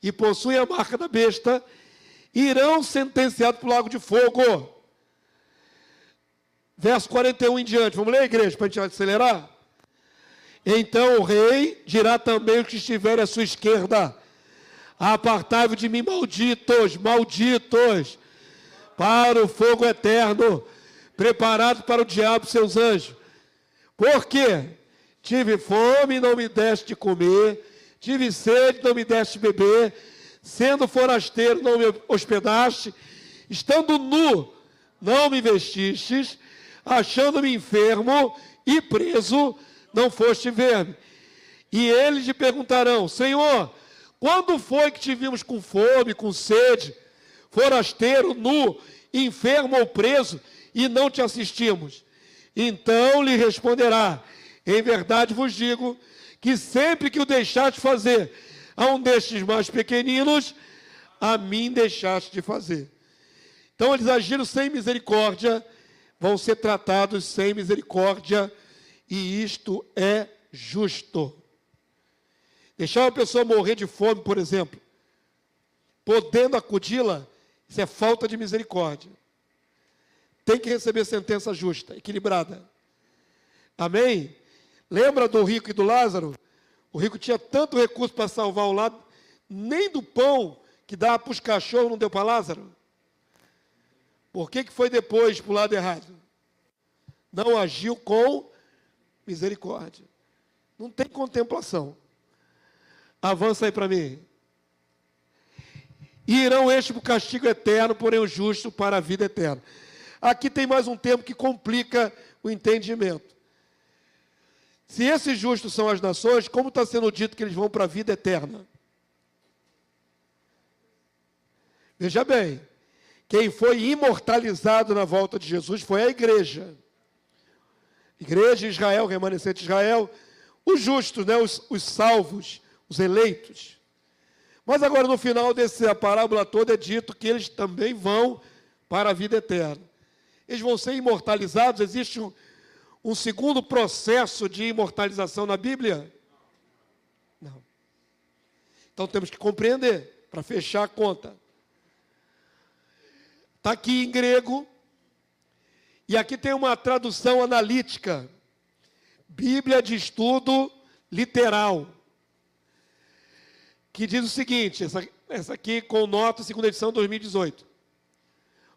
Speaker 1: e possuem a marca da besta, irão sentenciados para o lago de fogo. Verso 41 em diante. Vamos ler, igreja, para a gente acelerar? Então o rei dirá também os que estiverem à sua esquerda: apartai-vos de mim, malditos, malditos, para o fogo eterno, preparado para o diabo e seus anjos. Por quê? Tive fome e não me deste de comer, tive sede e não me deste de beber, sendo forasteiro não me hospedaste, estando nu não me vestistes, achando-me enfermo e preso não foste ver-me. E eles lhe perguntarão: Senhor, quando foi que te vimos com fome, com sede, forasteiro, nu, enfermo ou preso, e não te assistimos? Então lhe responderá: em verdade vos digo, que sempre que o deixaste fazer a um destes mais pequeninos, a mim deixaste de fazer. Então eles agiram sem misericórdia, vão ser tratados sem misericórdia, e isto é justo. Deixar uma pessoa morrer de fome, por exemplo, podendo acudi-la, isso é falta de misericórdia. Tem que receber sentença justa, equilibrada. Amém? Lembra do rico e do Lázaro? O rico tinha tanto recurso para salvar o lado, nem do pão que dava para os cachorros não deu para Lázaro. Por que foi depois para o lado errado? Não agiu com misericórdia. Não tem contemplação. Avança aí para mim. E irão estes para o castigo eterno, porém o justo para a vida eterna. Aqui tem mais um termo que complica o entendimento. Se esses justos são as nações, como está sendo dito que eles vão para a vida eterna? Veja bem, quem foi imortalizado na volta de Jesus foi a igreja. Igreja, Israel, remanescente de Israel, os justos, né, os salvos, os eleitos. Mas agora, no final dessa parábola toda, é dito que eles também vão para a vida eterna. Eles vão ser imortalizados. Existe um segundo processo de imortalização na Bíblia? Não. Então temos que compreender, para fechar a conta. Está aqui em grego, e aqui tem uma tradução analítica. Bíblia de Estudo Literal, que diz o seguinte, essa aqui com nota, segunda edição, 2018.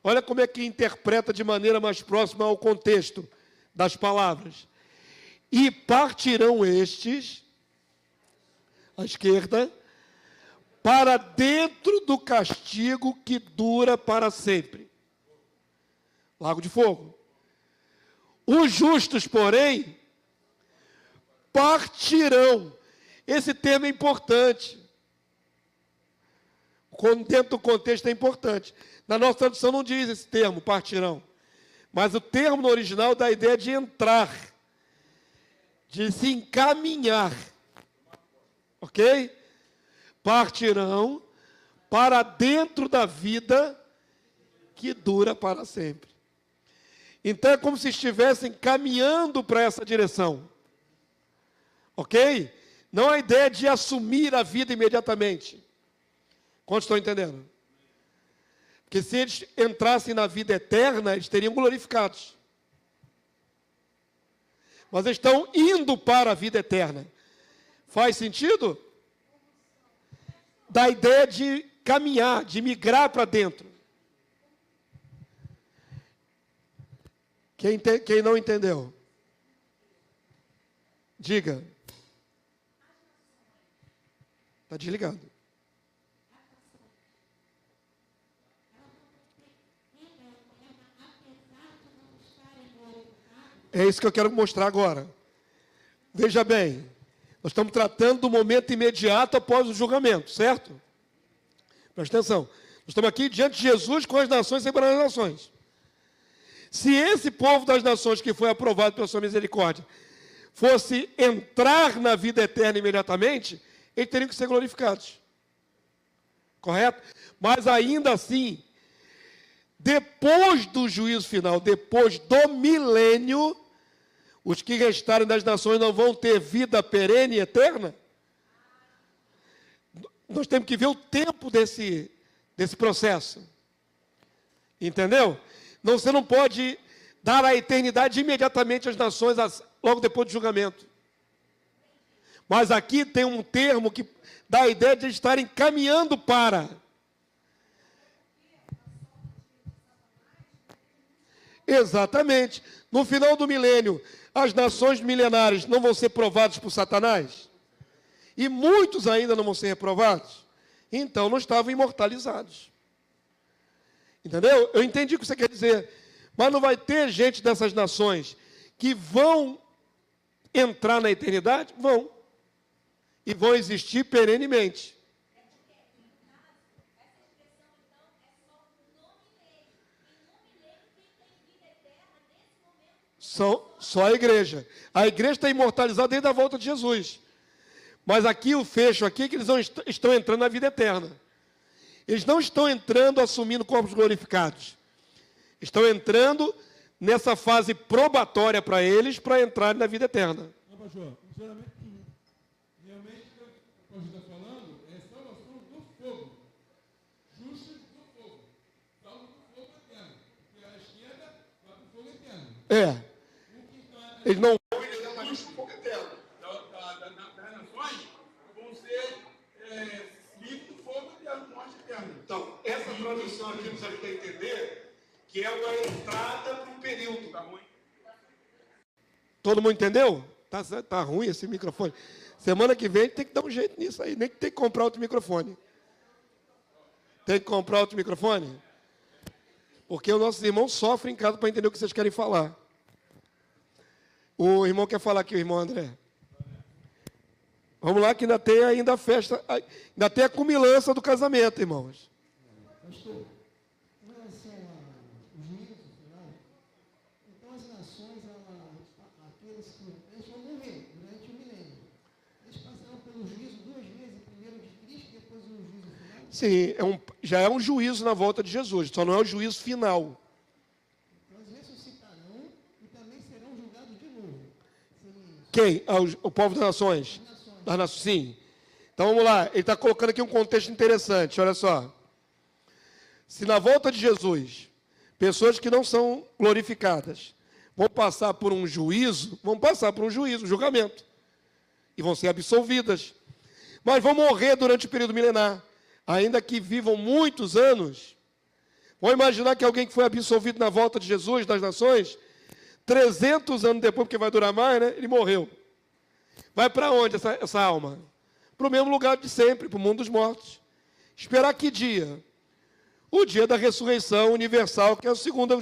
Speaker 1: Olha como é que interpreta de maneira mais próxima ao contexto das palavras. E partirão estes, à esquerda, para dentro do castigo que dura para sempre. Lago de fogo. Os justos, porém, partirão. Esse termo é importante. Dentro do contexto é importante. Na nossa tradução não diz esse termo, partirão. Mas o termo no original dá a ideia de entrar, de se encaminhar. Ok? Partirão para dentro da vida que dura para sempre. Então é como se estivessem caminhando para essa direção. Ok? Não a ideia de assumir a vida imediatamente. Quantos estão entendendo? Porque se eles entrassem na vida eterna, eles teriam glorificados. Mas eles estão indo para a vida eterna. Faz sentido? Da ideia de caminhar, de migrar para dentro. Quem não entendeu? Diga. Está desligado. É isso que eu quero mostrar agora. Veja bem, nós estamos tratando do momento imediato após o julgamento, certo? Presta atenção. Nós estamos aqui diante de Jesus com as nações separando as nações. Se esse povo das nações que foi aprovado pela sua misericórdia fosse entrar na vida eterna imediatamente, eles teriam que ser glorificados. Correto? Mas ainda assim, depois do juízo final, depois do milênio, os que restarem das nações não vão ter vida perene e eterna? Nós temos que ver o tempo desse processo. Entendeu? Não, você não pode dar a eternidade imediatamente às nações, logo depois do julgamento. Mas aqui tem um termo que dá a ideia de estarem caminhando para. Exatamente. No final do milênio, as nações milenares não vão ser provadas por Satanás? E muitos ainda não vão ser reprovados? Então não estavam imortalizados. Entendeu? Eu entendi o que você quer dizer. Mas não vai ter gente dessas nações que vão entrar na eternidade? Vão. E vão existir perenemente. Só a igreja. A igreja está imortalizada desde a volta de Jesus. Mas aqui o fecho aqui é que eles estão entrando na vida eterna. Eles não estão entrando assumindo corpos glorificados. Estão entrando nessa fase probatória para eles, para entrarem na vida eterna.
Speaker 3: Pastor, realmente, o que você está falando é salvação do fogo. Justos do fogo. Salvo do fogo eterno. Porque a esquerda vai para o fogo eterno.
Speaker 1: É. Eles não Então, essa tradução aqui nos ajuda a entender que é uma entrada para um período. Tá ruim? Todo mundo entendeu? Tá ruim esse microfone. Semana que vem tem que dar um jeito nisso aí. Nem que tem que comprar outro microfone. Tem que comprar outro microfone? Porque os nossos irmãos sofrem em casa para entender o que vocês querem falar. O irmão quer falar aqui, o irmão André. Vamos lá que ainda tem a festa, ainda tem a cumilança do casamento, irmãos.
Speaker 4: Pastor, em relação ao juízo final, então as nações, aqueles que eles vão morrer durante o milênio. Eles passaram pelo juízo 2 vezes, primeiro de Cristo e depois o juízo final?
Speaker 1: Sim, já é um juízo na volta de Jesus, só não é o juízo final.
Speaker 4: Então eles ressuscitarão e também serão julgados de novo.
Speaker 1: Quem? O povo das nações? Das nações, sim. Então vamos lá, ele está colocando aqui um contexto interessante, olha só. Se na volta de Jesus, pessoas que não são glorificadas vão passar por um juízo, um julgamento, e vão ser absolvidas. Mas vão morrer durante o período milenar, ainda que vivam muitos anos. Vamos imaginar que alguém que foi absolvido na volta de Jesus, das nações, 300 anos depois, porque vai durar mais, né? Ele morreu. Vai para onde essa alma? Para o mesmo lugar de sempre, para o mundo dos mortos. Esperar que dia? O dia da ressurreição universal, que é a segunda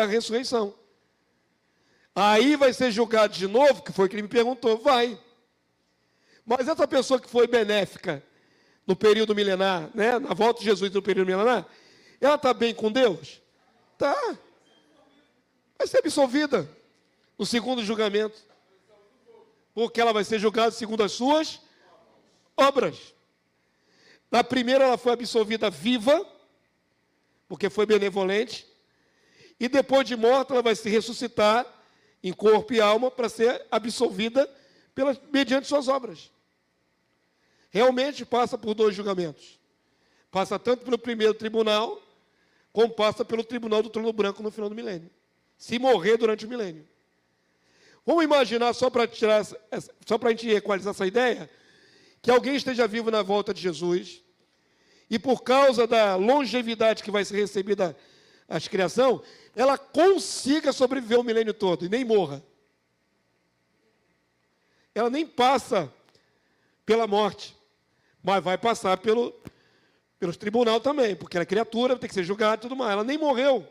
Speaker 1: ressurreição. Aí vai ser julgado de novo, que foi o que ele me perguntou. Vai. Mas essa pessoa que foi benéfica no período milenar, né, na volta de Jesus no período milenar, ela está bem com Deus? Tá. Vai ser absolvida no segundo julgamento. Porque ela vai ser julgada segundo as suas obras. Na primeira ela foi absolvida viva, porque foi benevolente, e depois de morta ela vai se ressuscitar em corpo e alma para ser absolvida mediante suas obras. Realmente passa por 2 julgamentos. Passa tanto pelo primeiro tribunal, como passa pelo tribunal do trono branco no final do milênio. Se morrer durante o milênio. Vamos imaginar, só para a gente equalizar essa ideia, que alguém esteja vivo na volta de Jesus, e por causa da longevidade que vai ser recebida a criação, ela consiga sobreviver o milênio todo, e nem morra. Ela nem passa pela morte, mas vai passar pelos tribunal também, porque ela é criatura, tem que ser julgada e tudo mais. Ela nem morreu.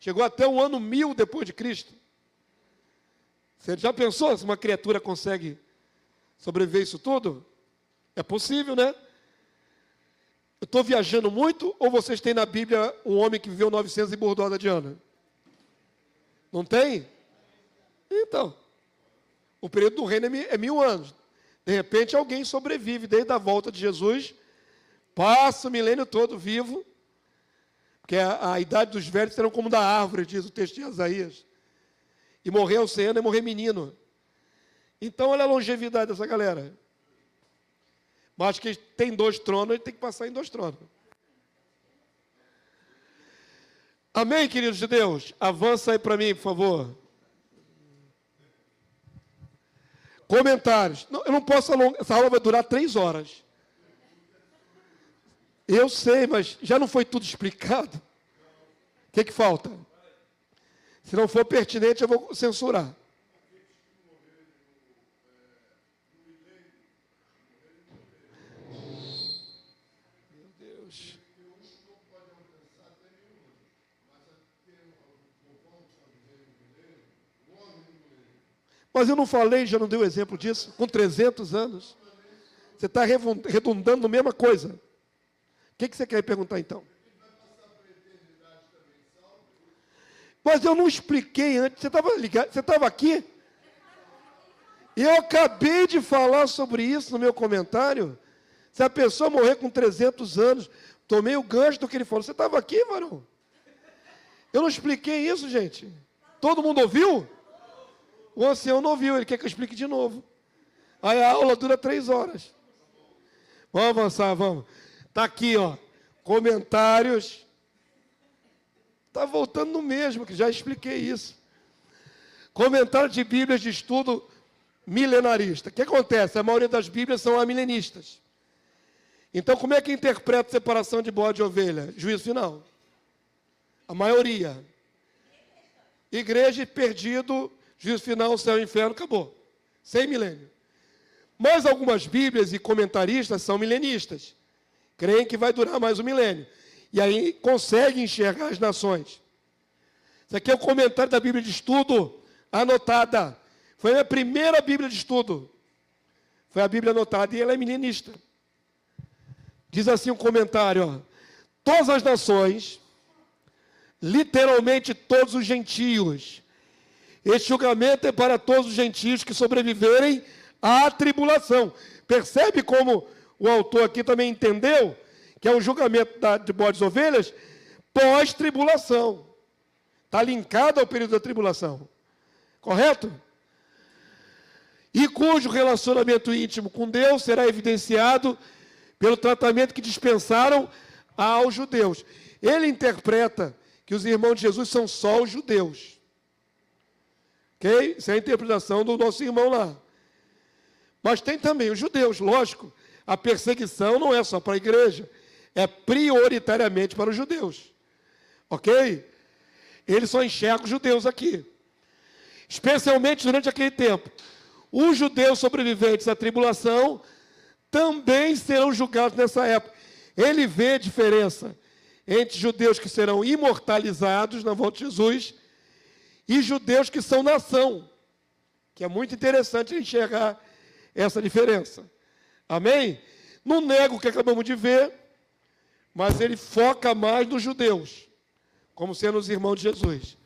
Speaker 1: Chegou até o ano 1000 depois de Cristo. Você já pensou se uma criatura consegue sobreviver isso tudo? É possível, né? Eu estou viajando muito ou vocês têm na Bíblia um homem que viveu 900 e bordoada de anos? Não tem? Então, o período do reino é 1000 anos. De repente alguém sobrevive desde a volta de Jesus, passa o milênio todo vivo, porque a idade dos velhos serão como da árvore, diz o texto de Isaías. E morrer ao 100 anos é morrer menino. Então, olha a longevidade dessa galera. Mas que tem 2 tronos, ele tem que passar em 2 tronos. Amém, queridos de Deus? Avança aí para mim, por favor. Comentários. Não, eu não posso alongar. Essa aula vai durar 3 horas. Eu sei, mas já não foi tudo explicado? O que falta? Se não for pertinente, eu vou censurar. Meu Deus. Mas eu não falei, já não dei o exemplo disso, com 300 anos. Você está redundando na mesma coisa. O que você quer perguntar então? Mas eu não expliquei antes. Você estava ligado? Você estava aqui? Eu acabei de falar sobre isso no meu comentário. Se a pessoa morrer com 300 anos, tomei o gancho do que ele falou. Você estava aqui, varão? Eu não expliquei isso, gente. Todo mundo ouviu? O ancião não ouviu, ele quer que eu explique de novo. Aí a aula dura 3 horas. Vamos avançar, vamos. Está aqui, ó. Comentários. Está voltando no mesmo, que já expliquei isso. Comentário de Bíblias de estudo milenarista. O que acontece? A maioria das Bíblias são amilenistas. Então, como é que interpreta a separação de bode e ovelha? Juízo final. A maioria. Igreja perdido, juízo final, céu e inferno, acabou. 100 milênios. Mas algumas Bíblias e comentaristas são milenistas. Creem que vai durar mais um milênio. E aí conseguem enxergar as nações. Isso aqui é o comentário da Bíblia de estudo, anotada. Foi a minha primeira Bíblia de estudo. Foi a Bíblia anotada e ela é milenista. Diz assim um comentário, ó, todas as nações, literalmente todos os gentios, este julgamento é para todos os gentios que sobreviverem à tribulação. Percebe como o autor aqui também entendeu que é o julgamento de bodes e ovelhas pós-tribulação. Está linkado ao período da tribulação. Correto? E cujo relacionamento íntimo com Deus será evidenciado pelo tratamento que dispensaram aos judeus. Ele interpreta que os irmãos de Jesus são só os judeus. Ok? Essa é a interpretação do nosso irmão lá. Mas tem também os judeus, lógico. A perseguição não é só para a igreja, é prioritariamente para os judeus. Ok? Ele só enxerga os judeus aqui. Especialmente durante aquele tempo. Os judeus sobreviventes à tribulação também serão julgados nessa época. Ele vê a diferença entre judeus que serão imortalizados na volta de Jesus e judeus que são nação, que é muito interessante enxergar essa diferença. Amém? Não nego o que acabamos de ver, mas ele foca mais nos judeus, como sendo os irmãos de Jesus.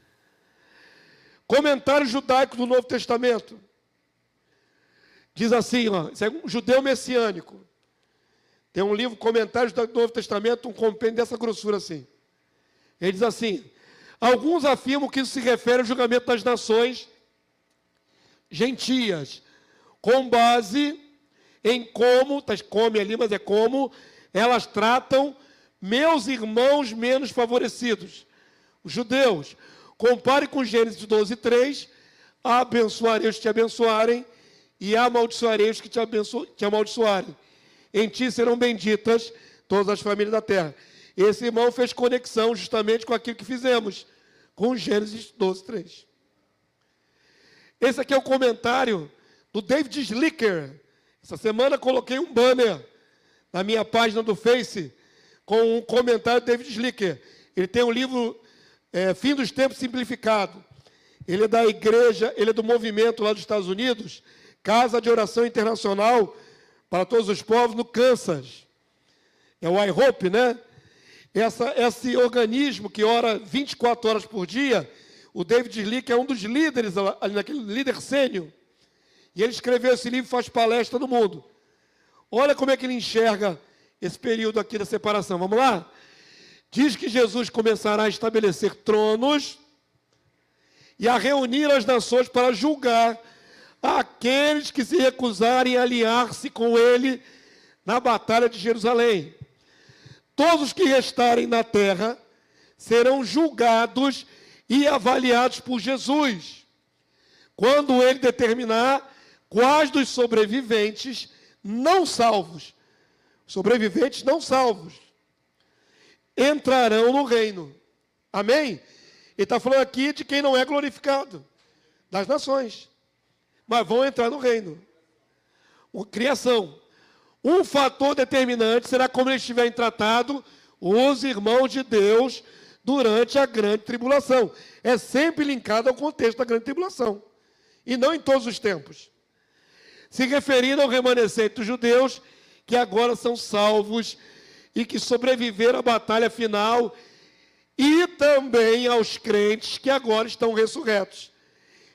Speaker 1: Comentário judaico do Novo Testamento. Diz assim, ó, isso é um judeu messiânico. Tem um livro, Comentários do Novo Testamento, um compêndio dessa grossura assim. Ele diz assim, alguns afirmam que isso se refere ao julgamento das nações gentias, com base em como, está come ali, mas é como elas tratam meus irmãos menos favorecidos, os judeus. Compare com Gênesis 12:3, abençoarei os que te abençoarem, e amaldiçoarei os que te amaldiçoarem. Em ti serão benditas todas as famílias da terra. Esse irmão fez conexão justamente com aquilo que fizemos, com Gênesis 12:3. Esse aqui é o comentário do David Slicker. Essa semana coloquei um banner na minha página do Face com um comentário do David Slicker. Ele tem um livro, Fim dos Tempos Simplificado. Ele é da igreja, ele é do movimento lá dos Estados Unidos, Casa de Oração Internacional para Todos os Povos, no Kansas. É o IHOPE, né? Esse organismo que ora 24 horas por dia, o David Slicker é um dos líderes, ali naquele líder sênior. E ele escreveu esse livro e faz palestra no mundo. Olha como é que ele enxerga esse período aqui da separação. Vamos lá? Diz que Jesus começará a estabelecer tronos e a reunir as nações para julgar aqueles que se recusarem a aliar-se com ele na batalha de Jerusalém. Todos os que restarem na terra serão julgados e avaliados por Jesus, quando ele determinar quais dos sobreviventes não salvos, entrarão no reino. Amém? Ele está falando aqui de quem não é glorificado, das nações, mas vão entrar no reino. Criação. Um fator determinante será como eles tiverem tratado os irmãos de Deus durante a grande tribulação. É sempre linkado ao contexto da grande tribulação, e não em todos os tempos. Se referindo ao remanescente dos judeus, que agora são salvos e que sobreviveram à batalha final, e também aos crentes que agora estão ressurretos.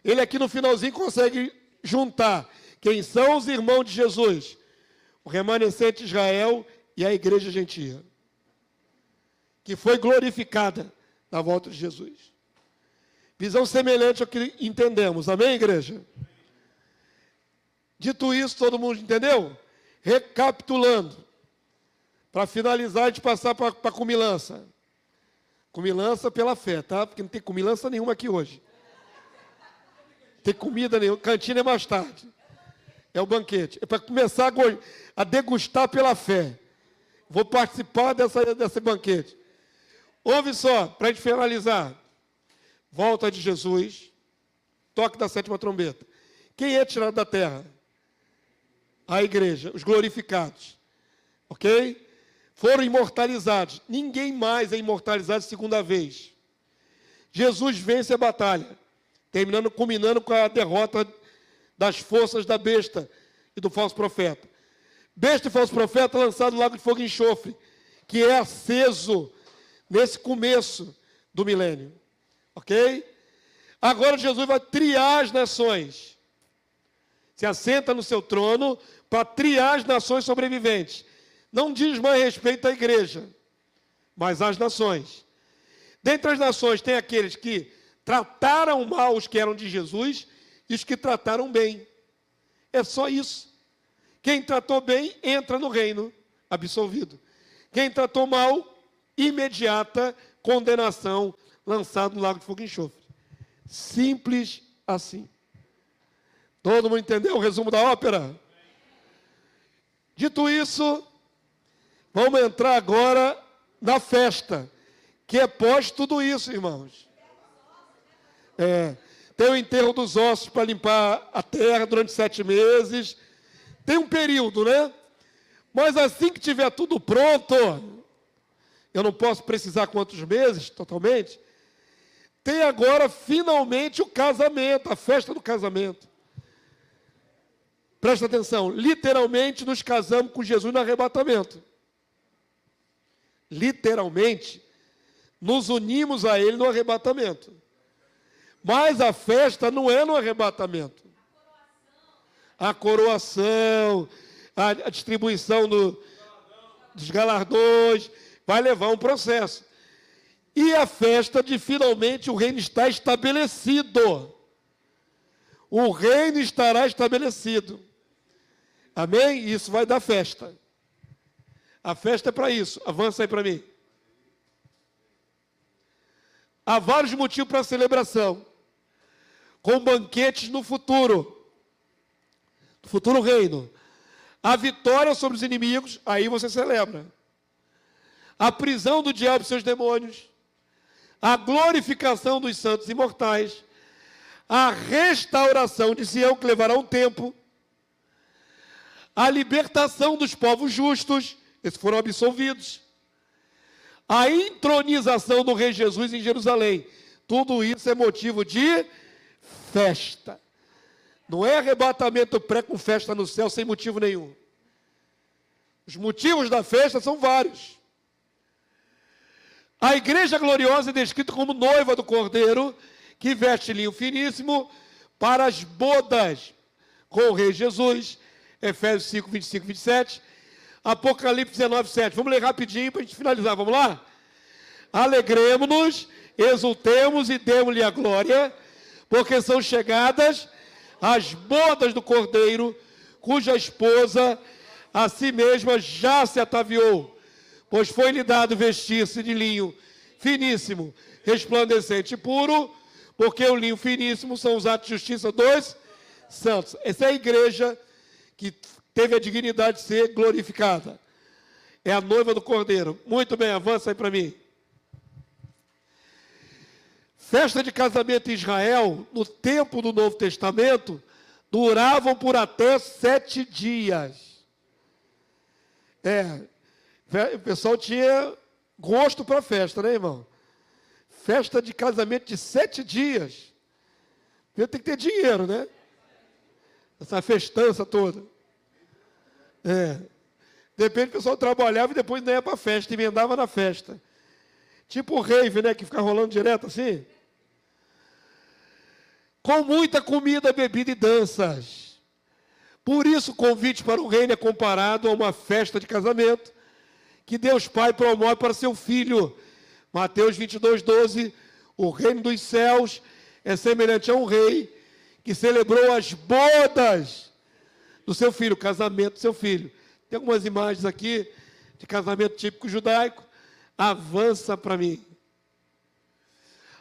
Speaker 1: Ele aqui no finalzinho consegue juntar quem são os irmãos de Jesus, o remanescente de Israel e a igreja gentia, que foi glorificada na volta de Jesus. Visão semelhante ao que entendemos. Amém, igreja? Dito isso, todo mundo entendeu? Recapitulando, para finalizar, a gente passar para a comilança. Comilança pela fé, tá? Porque não tem comilança nenhuma aqui hoje. Não tem comida nenhuma. Cantina é mais tarde. É o banquete. É para começar a degustar pela fé. Vou participar desse banquete. Ouve só, para a gente finalizar. Volta de Jesus. Toque da sétima trombeta. Quem é tirado da terra? A igreja, os glorificados. Ok? Foram imortalizados. Ninguém mais é imortalizado segunda vez. Jesus vence a batalha, culminando com a derrota das forças da besta, e do falso profeta. Besta e falso profeta lançado no lago de fogo e enxofre, que é aceso nesse começo do milênio. Ok? Agora Jesus vai triar as nações. Se assenta no seu trono para triar as nações sobreviventes. Não diz mais respeito à igreja, mas às nações. Dentre as nações tem aqueles que trataram mal os que eram de Jesus e os que trataram bem. É só isso. Quem tratou bem, entra no reino absolvido. Quem tratou mal, imediata condenação, lançado no lago de fogo e enxofre. Simples assim. Todo mundo entendeu o resumo da ópera? Dito isso, vamos entrar agora na festa, que é pós tudo isso, irmãos. Tem o enterro dos ossos para limpar a terra durante 7 meses. Tem um período, né? Mas assim que tiver tudo pronto, eu não posso precisar quantos meses totalmente, tem agora finalmente o casamento, a festa do casamento. Presta atenção, literalmente nos casamos com Jesus no arrebatamento. Literalmente, nos unimos a Ele no arrebatamento. Mas a festa não é no arrebatamento. A coroação, a distribuição dos galardões, vai levar um processo. E a festa de finalmente o reino está estabelecido. O reino estará estabelecido. Amém? Isso vai dar festa. A festa é para isso. Avança aí para mim. Há vários motivos para a celebração. Com banquetes no futuro reino. A vitória sobre os inimigos, aí você celebra. A prisão do diabo e seus demônios. A glorificação dos santos imortais. A restauração de Sião, que levará um tempo. A libertação dos povos justos, esses foram absolvidos. A intronização do Rei Jesus em Jerusalém. Tudo isso é motivo de festa. Não é arrebatamento pré com festa no céu sem motivo nenhum. Os motivos da festa são vários. A igreja gloriosa é descrita como noiva do Cordeiro, que veste linho finíssimo para as bodas com o Rei Jesus. Efésios 5, 25, 27. Apocalipse 19, 7. Vamos ler rapidinho para a gente finalizar. Vamos lá? Alegremos-nos, exultemos e demos-lhe a glória, porque são chegadas as bodas do Cordeiro, cuja esposa a si mesma já se ataviou, pois foi-lhe dado vestir-se de linho finíssimo, resplandecente e puro, porque o linho finíssimo são os atos de justiça dos santos. Essa é a igreja que teve a dignidade de ser glorificada. É a noiva do Cordeiro. Muito bem, avança aí para mim. Festa de casamento em Israel, no tempo do Novo Testamento, duravam por até 7 dias. O pessoal tinha gosto para festa, né, irmão? Festa de casamento de 7 dias. Tem que ter dinheiro, né? Essa festança toda. Depende, o pessoal trabalhava e depois não ia para a festa, emendava na festa. Tipo o rave, né, que fica rolando direto assim. Com muita comida, bebida e danças. Por isso, o convite para o reino é comparado a uma festa de casamento que Deus Pai promove para seu Filho. Mateus 22, 12. O reino dos céus é semelhante a um rei que celebrou as bodas do seu filho, o casamento do seu filho. Tem algumas imagens aqui de casamento típico judaico. Avança para mim.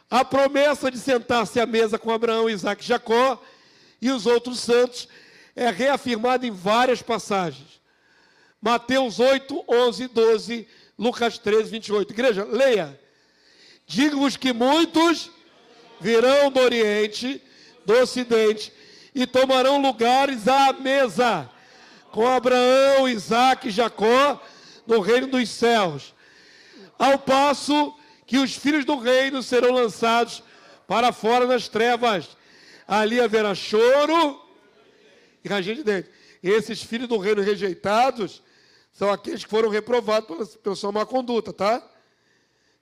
Speaker 1: A promessa de sentar-se à mesa com Abraão, Isaac e Jacó e os outros santos é reafirmada em várias passagens. Mateus 8, 11 e 12, Lucas 13, 28. Igreja, leia. Digo-vos que muitos virão do Oriente, do Ocidente, e tomarão lugares à mesa com Abraão, Isaac e Jacó no reino dos céus. Ao passo que os filhos do reino serão lançados para fora nas trevas. Ali haverá choro e ranger de dentes. Esses filhos do reino rejeitados são aqueles que foram reprovados pela sua má conduta, tá?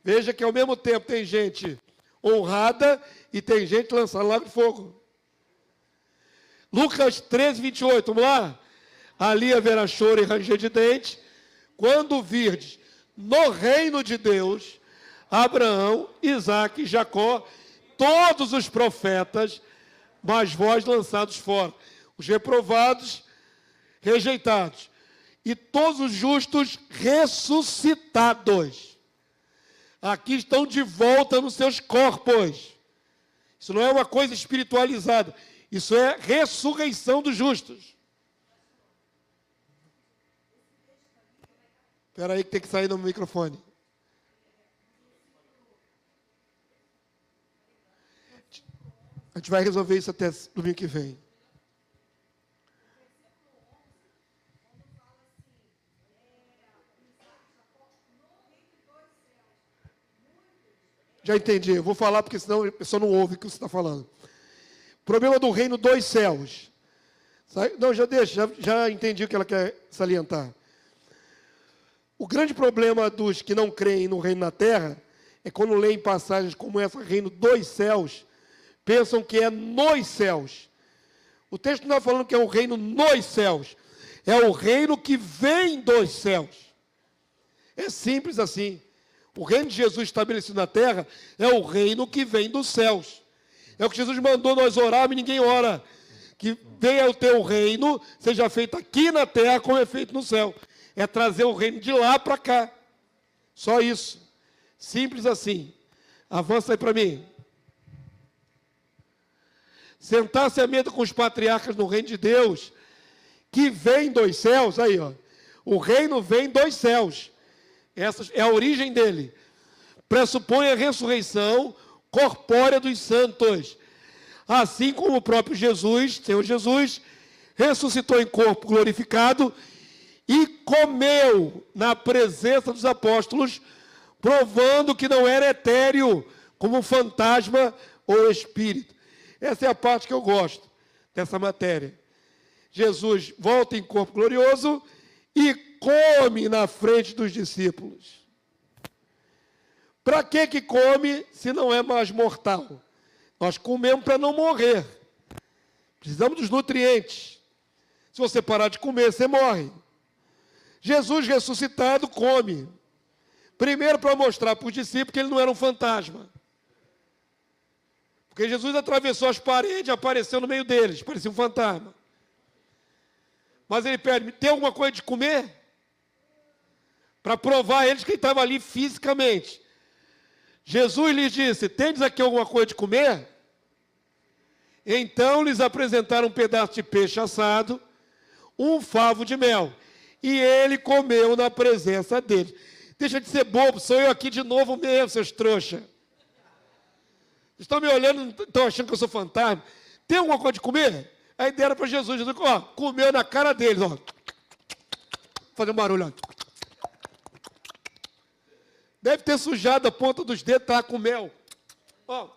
Speaker 1: Veja que ao mesmo tempo tem gente honrada e tem gente lançada no lago de fogo. Lucas 13, 28, vamos lá? Ali haverá choro e ranger de dente, quando virdes no reino de Deus, Abraão, Isaque e Jacó, todos os profetas, mas vós lançados fora. Os reprovados, rejeitados. E todos os justos ressuscitados. Aqui estão de volta nos seus corpos. Isso não é uma coisa espiritualizada. Isso é ressurreição dos justos. Espera aí que tem que sair no microfone. A gente vai resolver isso até domingo que vem. Já entendi, eu vou falar porque senão a pessoa não ouve o que você está falando. Problema do reino dos céus. Não, já deixa, já entendi o que ela quer salientar. O grande problema dos que não creem no reino na terra é quando leem passagens como essa, reino dos céus, pensam que é nos céus. O texto não está falando que é o reino nos céus, é o reino que vem dos céus. É simples assim. O reino de Jesus estabelecido na terra é o reino que vem dos céus. É o que Jesus mandou nós orarmos e ninguém ora. Que venha o teu reino, seja feito aqui na terra como é feito no céu. É trazer o reino de lá para cá. Só isso. Simples assim. Avança aí para mim. Sentar-se à mesa com os patriarcas no reino de Deus, que vem dos céus, aí ó. O reino vem dos céus. Essa é a origem dele. Pressupõe a ressurreição corpórea dos santos. Assim como o próprio Jesus, Senhor Jesus, ressuscitou em corpo glorificado e comeu na presença dos apóstolos, provando que não era etéreo, como um fantasma ou espírito. Essa é a parte que eu gosto dessa matéria. Jesus volta em corpo glorioso e come na frente dos discípulos. Para que come se não é mais mortal? Nós comemos para não morrer. Precisamos dos nutrientes. Se você parar de comer, você morre. Jesus ressuscitado come. Primeiro para mostrar para os discípulos que ele não era um fantasma. Porque Jesus atravessou as paredes e apareceu no meio deles, parecia um fantasma. Mas ele pede, tem alguma coisa de comer? Para provar a eles que ele estava ali fisicamente. Jesus lhes disse, tendes aqui alguma coisa de comer? Então lhes apresentaram um pedaço de peixe assado, um favo de mel. E ele comeu na presença deles. Deixa de ser bobo, sou eu aqui de novo mesmo, seus trouxa. Vocês estão me olhando, estão achando que eu sou fantasma. Tem alguma coisa de comer? Aí deram para Jesus. Jesus, ó, comeu na cara deles, ó. Fazer um barulho, ó. Deve ter sujado a ponta dos dedos, tá com mel. Ó,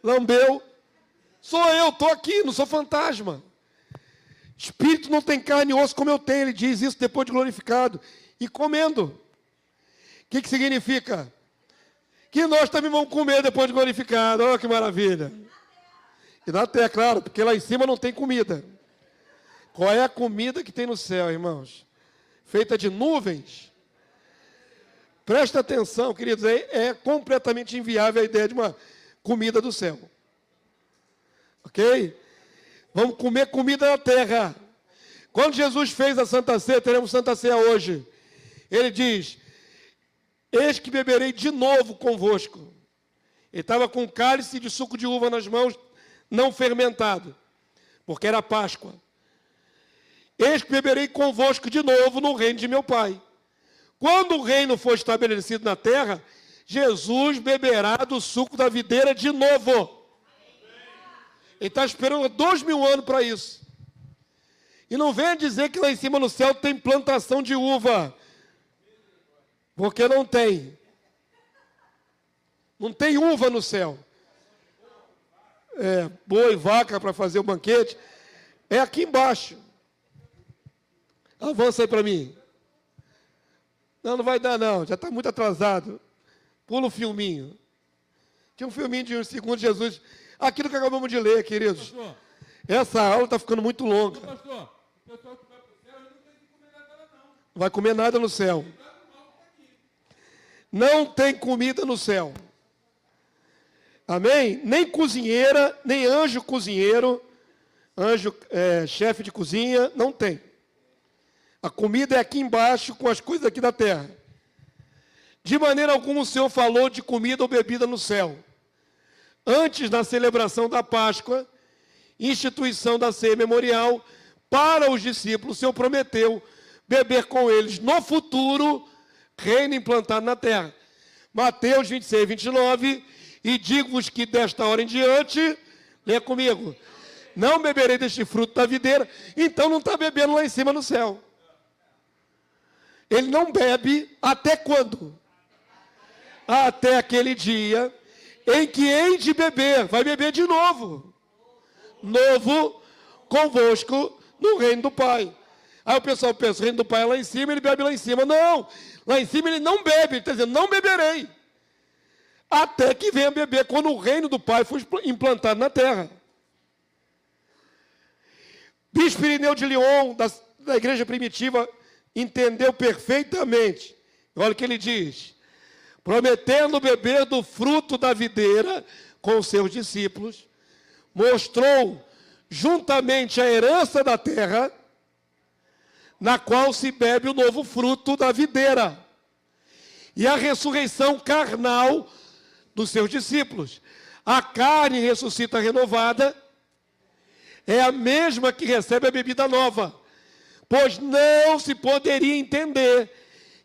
Speaker 1: lambeu. Sou eu, estou aqui, não sou fantasma. Espírito não tem carne e osso como eu tenho. Ele diz isso depois de glorificado. E comendo. O que significa? Que nós também vamos comer depois de glorificado. Olha que maravilha. E na terra, claro, porque lá em cima não tem comida. Qual é a comida que tem no céu, irmãos? Feita de nuvens. Presta atenção, queridos, é completamente inviável a ideia de uma comida do céu. Ok? Vamos comer comida na terra. Quando Jesus fez a Santa Ceia, teremos Santa Ceia hoje. Ele diz, eis que beberei de novo convosco. Ele estava com um cálice de suco de uva nas mãos, não fermentado, porque era Páscoa. Eis que beberei convosco de novo no reino de meu Pai. Quando o reino for estabelecido na terra, Jesus beberá do suco da videira de novo. Ele está esperando 2000 anos para isso. E não venha dizer que lá em cima no céu tem plantação de uva. Porque não tem. Não tem uva no céu. Boi, vaca para fazer o banquete. É aqui embaixo. Avança aí para mim. Não, não vai dar não, já está muito atrasado. Pula o filminho. Tinha um filminho de 1 segundo de Jesus. Aquilo que acabamos de ler, queridos.
Speaker 3: Pastor,
Speaker 1: Essa aula está ficando muito longa.
Speaker 3: pastor, o pessoal que vai para o céu não tem que comer nada não.
Speaker 1: Não vai comer nada no céu. Não tem comida no céu. Amém? Nem cozinheira, nem anjo cozinheiro, anjo chefe de cozinha, não tem. A comida é aqui embaixo com as coisas aqui da terra. De maneira alguma o Senhor falou de comida ou bebida no céu. Antes, na celebração da Páscoa, instituição da ceia memorial, para os discípulos, o Senhor prometeu beber com eles no futuro, reino implantado na terra. Mateus 26, 29, e digo-vos que desta hora em diante, lê comigo, não beberei deste fruto da videira, então não está bebendo lá em cima no céu. Ele não bebe até quando? Até aquele dia em que hei de beber, vai beber de novo. Novo convosco no reino do Pai. Aí o pessoal pensa, o reino do Pai é lá em cima, ele bebe lá em cima. Não, lá em cima ele não bebe, ele está dizendo, não beberei. Até que venha beber, quando o reino do Pai for implantado na terra. Bispo Irineu de Lyon, da igreja primitiva, entendeu perfeitamente. Olha o que ele diz. Prometendo beber do fruto da videira com os seus discípulos, mostrou juntamente a herança da terra, na qual se bebe o novo fruto da videira, e a ressurreição carnal dos seus discípulos. A carne ressuscita renovada, é a mesma que recebe a bebida nova, pois não se poderia entender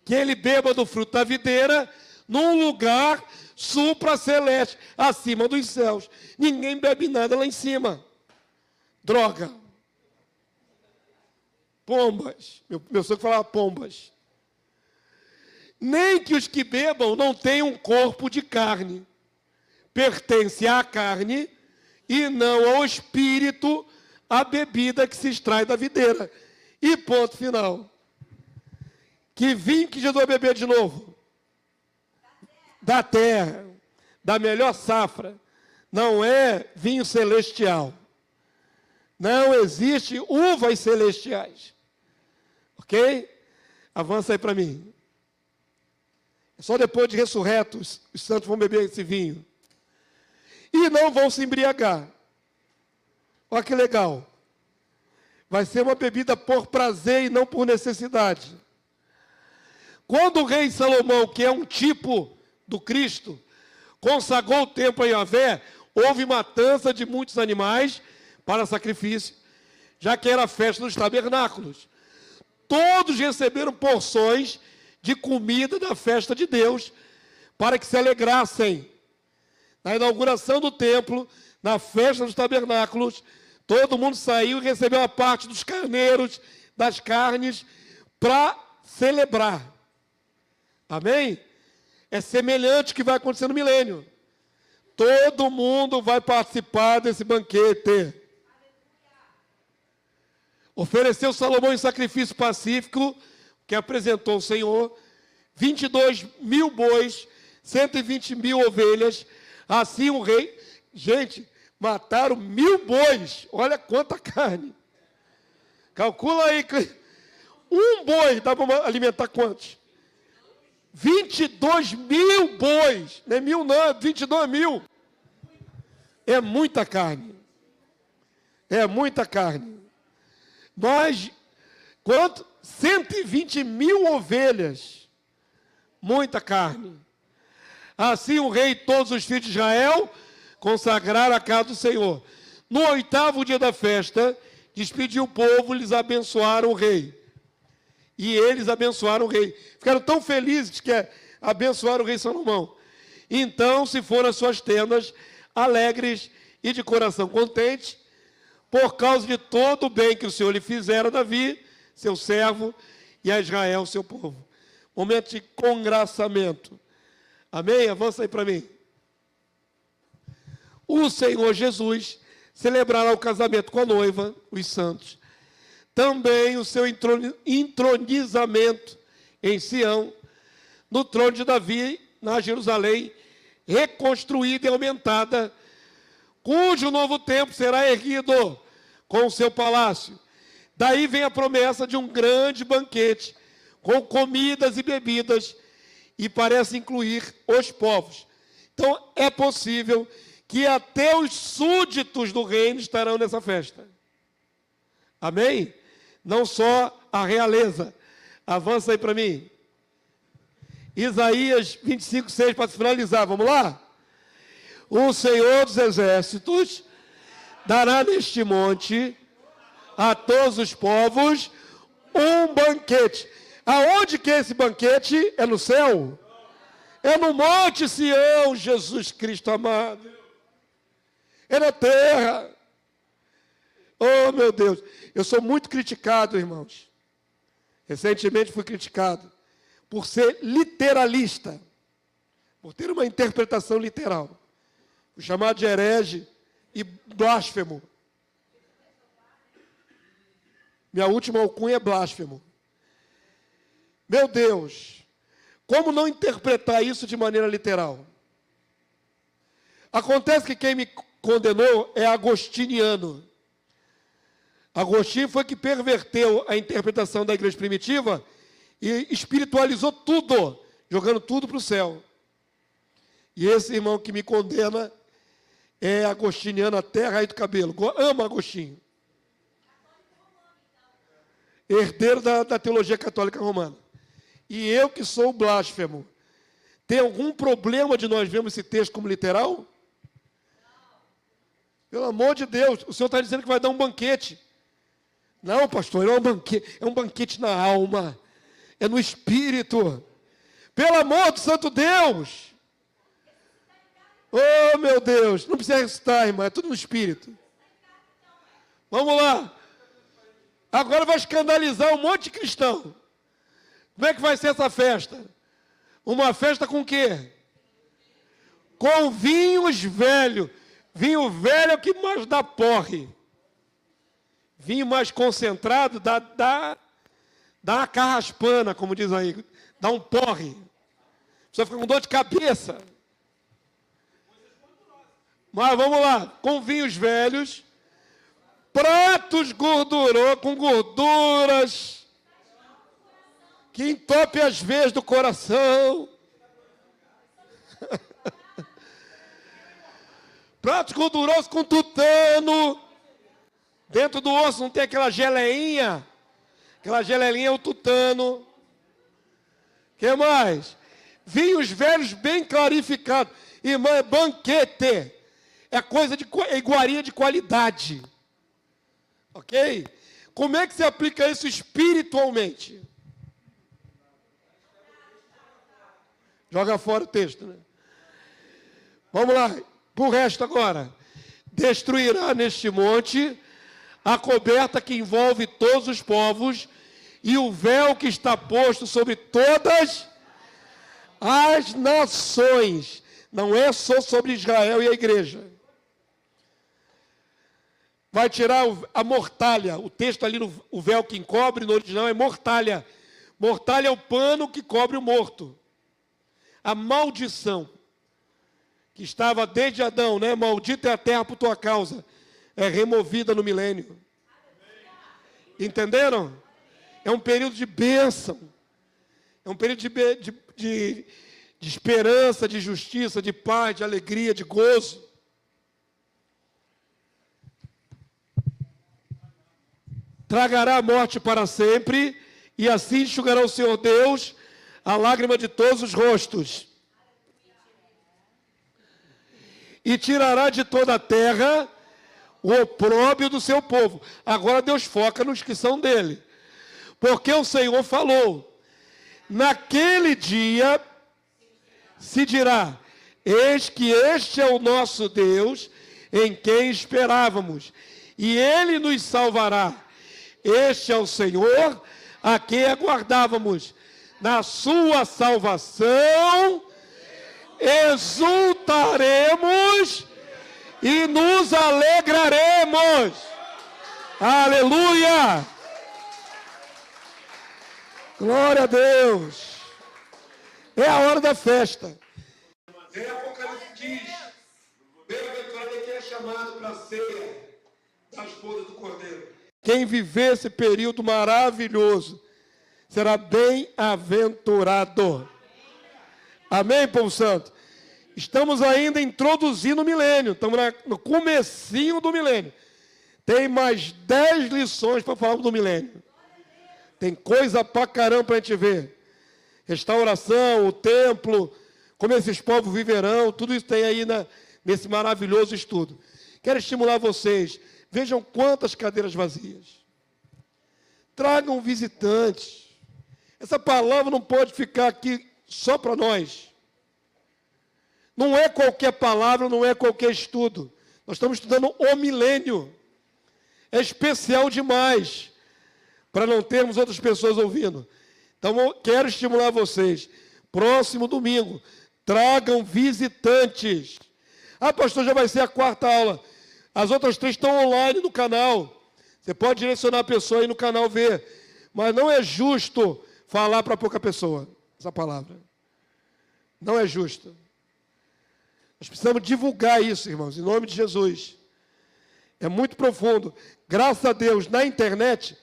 Speaker 1: que ele beba do fruto da videira num lugar supraceleste, acima dos céus. Ninguém bebe nada lá em cima. Droga. Pombas. Meu sogro falava pombas. Nem que os que bebam não tenham um corpo de carne. Pertence à carne e não ao espírito a bebida que se extrai da videira. E ponto final. Que vinho que Jesus vai beber de novo? Da terra, da melhor safra. Não é vinho celestial. Não existe uvas celestiais. Ok? Avança aí para mim. Só depois de ressurretos, os santos vão beber esse vinho. E não vão se embriagar. Olha que legal. Vai ser uma bebida por prazer e não por necessidade. Quando o rei Salomão, que é um tipo do Cristo, consagrou o templo a Yahvé, houve matança de muitos animais para sacrifício, já que era a festa dos tabernáculos. Todos receberam porções de comida da festa de Deus, para que se alegrassem. Na inauguração do templo, na festa dos tabernáculos, todo mundo saiu e recebeu a parte dos carneiros, das carnes, para celebrar. Amém? É semelhante ao que vai acontecer no milênio. Todo mundo vai participar desse banquete. Ofereceu Salomão em sacrifício pacífico, que apresentou ao Senhor, 22 mil bois, 120 mil ovelhas. Assim o rei... Gente, mataram 1000 bois. Olha quanta carne. Calcula aí. Um boi dá para alimentar quantos? 22 mil bois. Não é 1000 não, é 22 mil. É muita carne. É muita carne. Nós, quanto? 120 mil ovelhas. Muita carne. Assim o rei e todos os filhos de Israel consagraram a casa do Senhor. No 8º dia da festa, despediu o povo, lhes abençoaram o rei. E eles abençoaram o rei. Ficaram tão felizes que abençoaram o rei Salomão. Então se foram às suas tendas, alegres e de coração contente, por causa de todo o bem que o Senhor lhe fizera a Davi, seu servo, e a Israel, seu povo. Momento de congraçamento. Amém? Avança aí para mim. O Senhor Jesus celebrará o casamento com a noiva, os santos, também o seu entronizamento em Sião, no trono de Davi, na Jerusalém, reconstruída e aumentada, cujo novo templo será erguido com o seu palácio. Daí vem a promessa de um grande banquete, com comidas e bebidas, e parece incluir os povos. Então, é possível que até os súditos do reino estarão nessa festa. Amém? Não só a realeza. Avança aí para mim. Isaías 25:6, para finalizar. Vamos lá? O Senhor dos Exércitos dará neste monte a todos os povos um banquete. Aonde que é esse banquete? É no céu? É no Monte Sião, Jesus Cristo amado. É na terra. Oh, meu Deus. Eu sou muito criticado, irmãos. Recentemente fui criticado por ser literalista, por ter uma interpretação literal. Fui chamado de herege e blasfemo. Minha última alcunha é blasfemo. Meu Deus, como não interpretar isso de maneira literal? Acontece que quem me condenou é agostiniano. Agostinho foi que perverteu a interpretação da igreja primitiva e espiritualizou tudo, jogando tudo para o céu. E esse irmão que me condena é agostiniano até a raiz do cabelo. Ama Agostinho. Herdeiro da teologia católica romana. E eu que sou blasfemo. Tem algum problema de nós vermos esse texto como literal? Pelo amor de Deus, o Senhor está dizendo que vai dar um banquete. Não, pastor, é um banquete na alma. É no espírito. Pelo amor do santo Deus. Oh, meu Deus, não precisa recitar, irmão, é tudo no espírito. Vamos lá. Agora vai escandalizar um monte de cristão. Como é que vai ser essa festa? Uma festa com o quê? Com vinhos velhos. Vinho velho é o que mais dá porre. Vinho mais concentrado dá uma carraspana, como diz aí. Dá um porre. Você fica com dor de cabeça. Mas vamos lá. Com vinhos velhos. Pratos gordurosos, com gorduras. Que entope as veias do coração. Pratos gordurosos com tutano. Dentro do osso não tem aquela geleinha. Aquela geleinha é o tutano. O que mais? Vinhos velhos bem clarificados. Irmã, é banquete. É coisa é iguaria de qualidade. Ok? Como é que se aplica isso espiritualmente? Joga fora o texto, né? Vamos lá, por resto agora. Destruirá neste monte a coberta que envolve todos os povos e o véu que está posto sobre todas as nações. Não é só sobre Israel e a igreja. Vai tirar a mortalha. O texto ali, o véu que encobre, no original é mortalha. Mortalha é o pano que cobre o morto. A maldição, que estava desde Adão, né? Maldita é a terra por tua causa, é removida no milênio. Entenderam? É um período de bênção. É um período de esperança, de justiça, de paz, de alegria, de gozo. Tragará a morte para sempre, e assim enxugará o Senhor Deus a lágrima de todos os rostos. E tirará de toda a terra o opróbrio do seu povo. Agora Deus foca nos que são dele. Porque o Senhor falou, naquele dia se dirá, eis que este é o nosso Deus, em quem esperávamos, e ele nos salvará. Este é o Senhor, a quem aguardávamos. Na sua salvação, exultaremos e nos alegraremos. Aleluia! Glória a Deus. É a hora da festa. Em Apocalipse diz, bem-aventurado é quem é chamado para a ceia da esposa do Cordeiro. Quem viver esse período maravilhoso será bem-aventurado. Amém, povo santo? Estamos ainda introduzindo o milênio. Estamos no comecinho do milênio. Tem mais 10 lições para falar do milênio. Tem coisa pra caramba para a gente ver. Restauração, o templo, como esses povos viverão, tudo isso tem aí nesse maravilhoso estudo. Quero estimular vocês. Vejam quantas cadeiras vazias. Tragam visitantes. Essa palavra não pode ficar aqui só para nós. Não é qualquer palavra, não é qualquer estudo. Nós estamos estudando o milênio. É especial demais para não termos outras pessoas ouvindo. Então, eu quero estimular vocês. Próximo domingo, tragam visitantes. Ah, pastor, já vai ser a 4ª aula. As outras 3 estão online no canal. Você pode direcionar a pessoa aí no canal ver. Mas não é justo falar para pouca pessoa essa palavra. Não é justo. Nós precisamos divulgar isso, irmãos, em nome de Jesus. É muito profundo. Graças a Deus, na internet,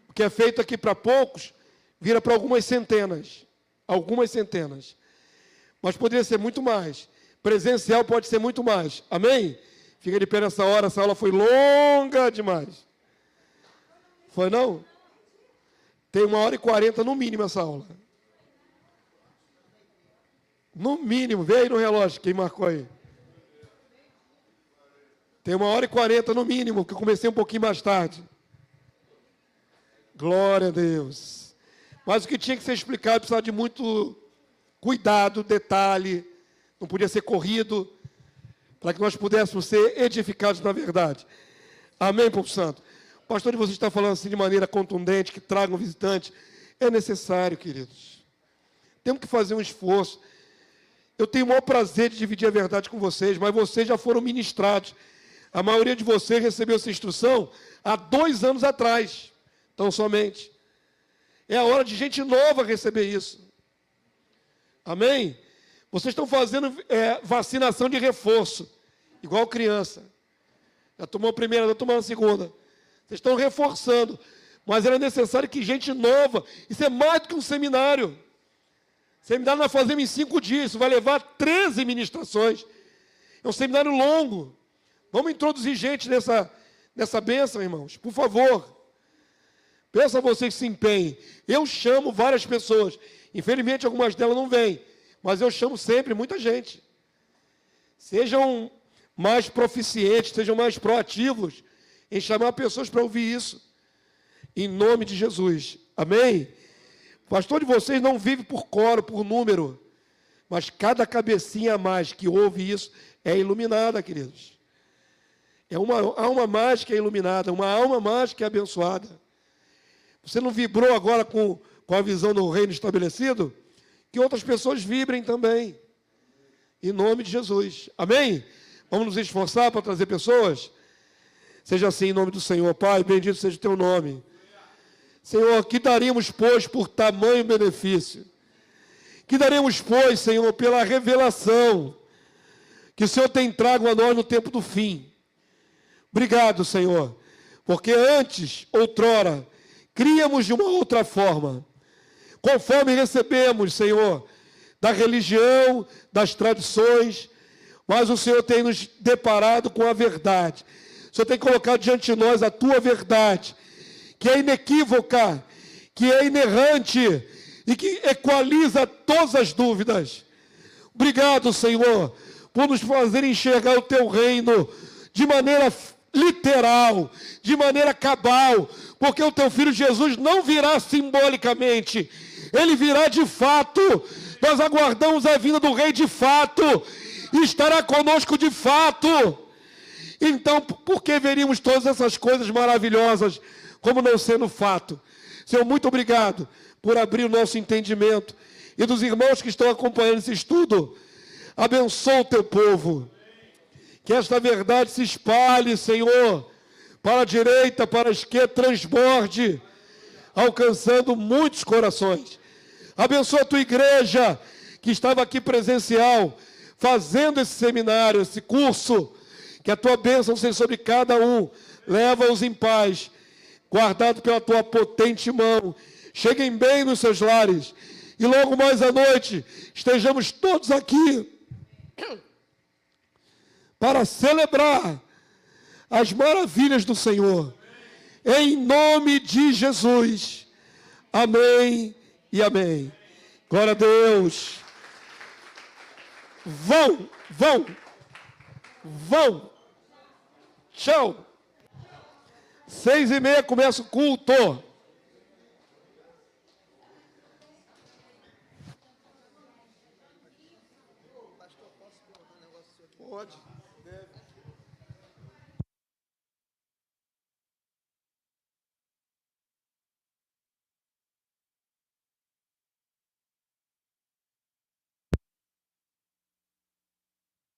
Speaker 1: o que é feito aqui para poucos, vira para algumas centenas. Algumas centenas. Mas poderia ser muito mais. Presencial pode ser muito mais. Amém? Fica de pé nessa hora, essa aula foi longa demais. Foi não? Tem 1h40 no mínimo essa aula. No mínimo, vê aí no relógio, quem marcou aí. Tem 1h40 no mínimo, que eu comecei um pouquinho mais tarde. Glória a Deus. Mas o que tinha que ser explicado precisava de muito cuidado, detalhe. Não podia ser corrido, para que nós pudéssemos ser edificados na verdade. Amém, povo santo? O pastor de vocês está falando assim de maneira contundente, que tragam um visitante. É necessário, queridos. Temos que fazer um esforço. Eu tenho o maior prazer de dividir a verdade com vocês, mas vocês já foram ministrados. A maioria de vocês recebeu essa instrução há 2 anos atrás. Então, somente. É a hora de gente nova receber isso. Amém? Vocês estão fazendo vacinação de reforço, igual criança. Já tomou a primeira, já tomou a segunda. Vocês estão reforçando. Mas era necessário que gente nova, isso é mais do que um seminário. Seminário nós fazemos em 5 dias, isso vai levar 13 ministrações. É um seminário longo. Vamos introduzir gente nessa bênção, irmãos, por favor. Peço a vocês que se empenhem. Eu chamo várias pessoas. Infelizmente, algumas delas não vêm. Mas eu chamo sempre muita gente. Sejam mais proficientes, sejam mais proativos em chamar pessoas para ouvir isso. Em nome de Jesus. Amém? O pastor de vocês não vive por coro, por número. Mas cada cabecinha a mais que ouve isso é iluminada, queridos. É uma alma mais que é iluminada, uma alma mais que é abençoada. Você não vibrou agora com a visão do reino estabelecido? Que outras pessoas vibrem também. Em nome de Jesus. Amém? Vamos nos esforçar para trazer pessoas? Seja assim em nome do Senhor. Pai, bendito seja o teu nome. Senhor, que daríamos, pois, por tamanho benefício? Que daremos, pois, Senhor, pela revelação que o Senhor tem trago a nós no tempo do fim. Obrigado, Senhor, porque antes, outrora, críamos de uma outra forma, conforme recebemos, Senhor, da religião, das tradições, mas o Senhor tem nos deparado com a verdade. O Senhor tem colocado diante de nós a tua verdade, que é inequívoca, que é inerrante e que equaliza todas as dúvidas. Obrigado, Senhor, por nos fazer enxergar o teu reino de maneira literal, de maneira cabal, porque o teu filho Jesus não virá simbolicamente, ele virá de fato. Nós aguardamos a vinda do rei de fato, e estará conosco de fato. Então, por que veríamos todas essas coisas maravilhosas como não sendo fato? Senhor, muito obrigado por abrir o nosso entendimento, e dos irmãos que estão acompanhando esse estudo, abençoa o teu povo, que esta verdade se espalhe, Senhor, para a direita, para a esquerda, transborde, alcançando muitos corações. Abençoa a tua igreja que estava aqui presencial, fazendo esse seminário, esse curso. Que a tua bênção seja sobre cada um. Leva-os em paz, guardado pela tua potente mão. Cheguem bem nos seus lares. E logo mais à noite, estejamos todos aqui para celebrar as maravilhas do Senhor. Em nome de Jesus. Amém e amém. Glória a Deus. Vão. Tchau. 6:30 começa o culto. Pode.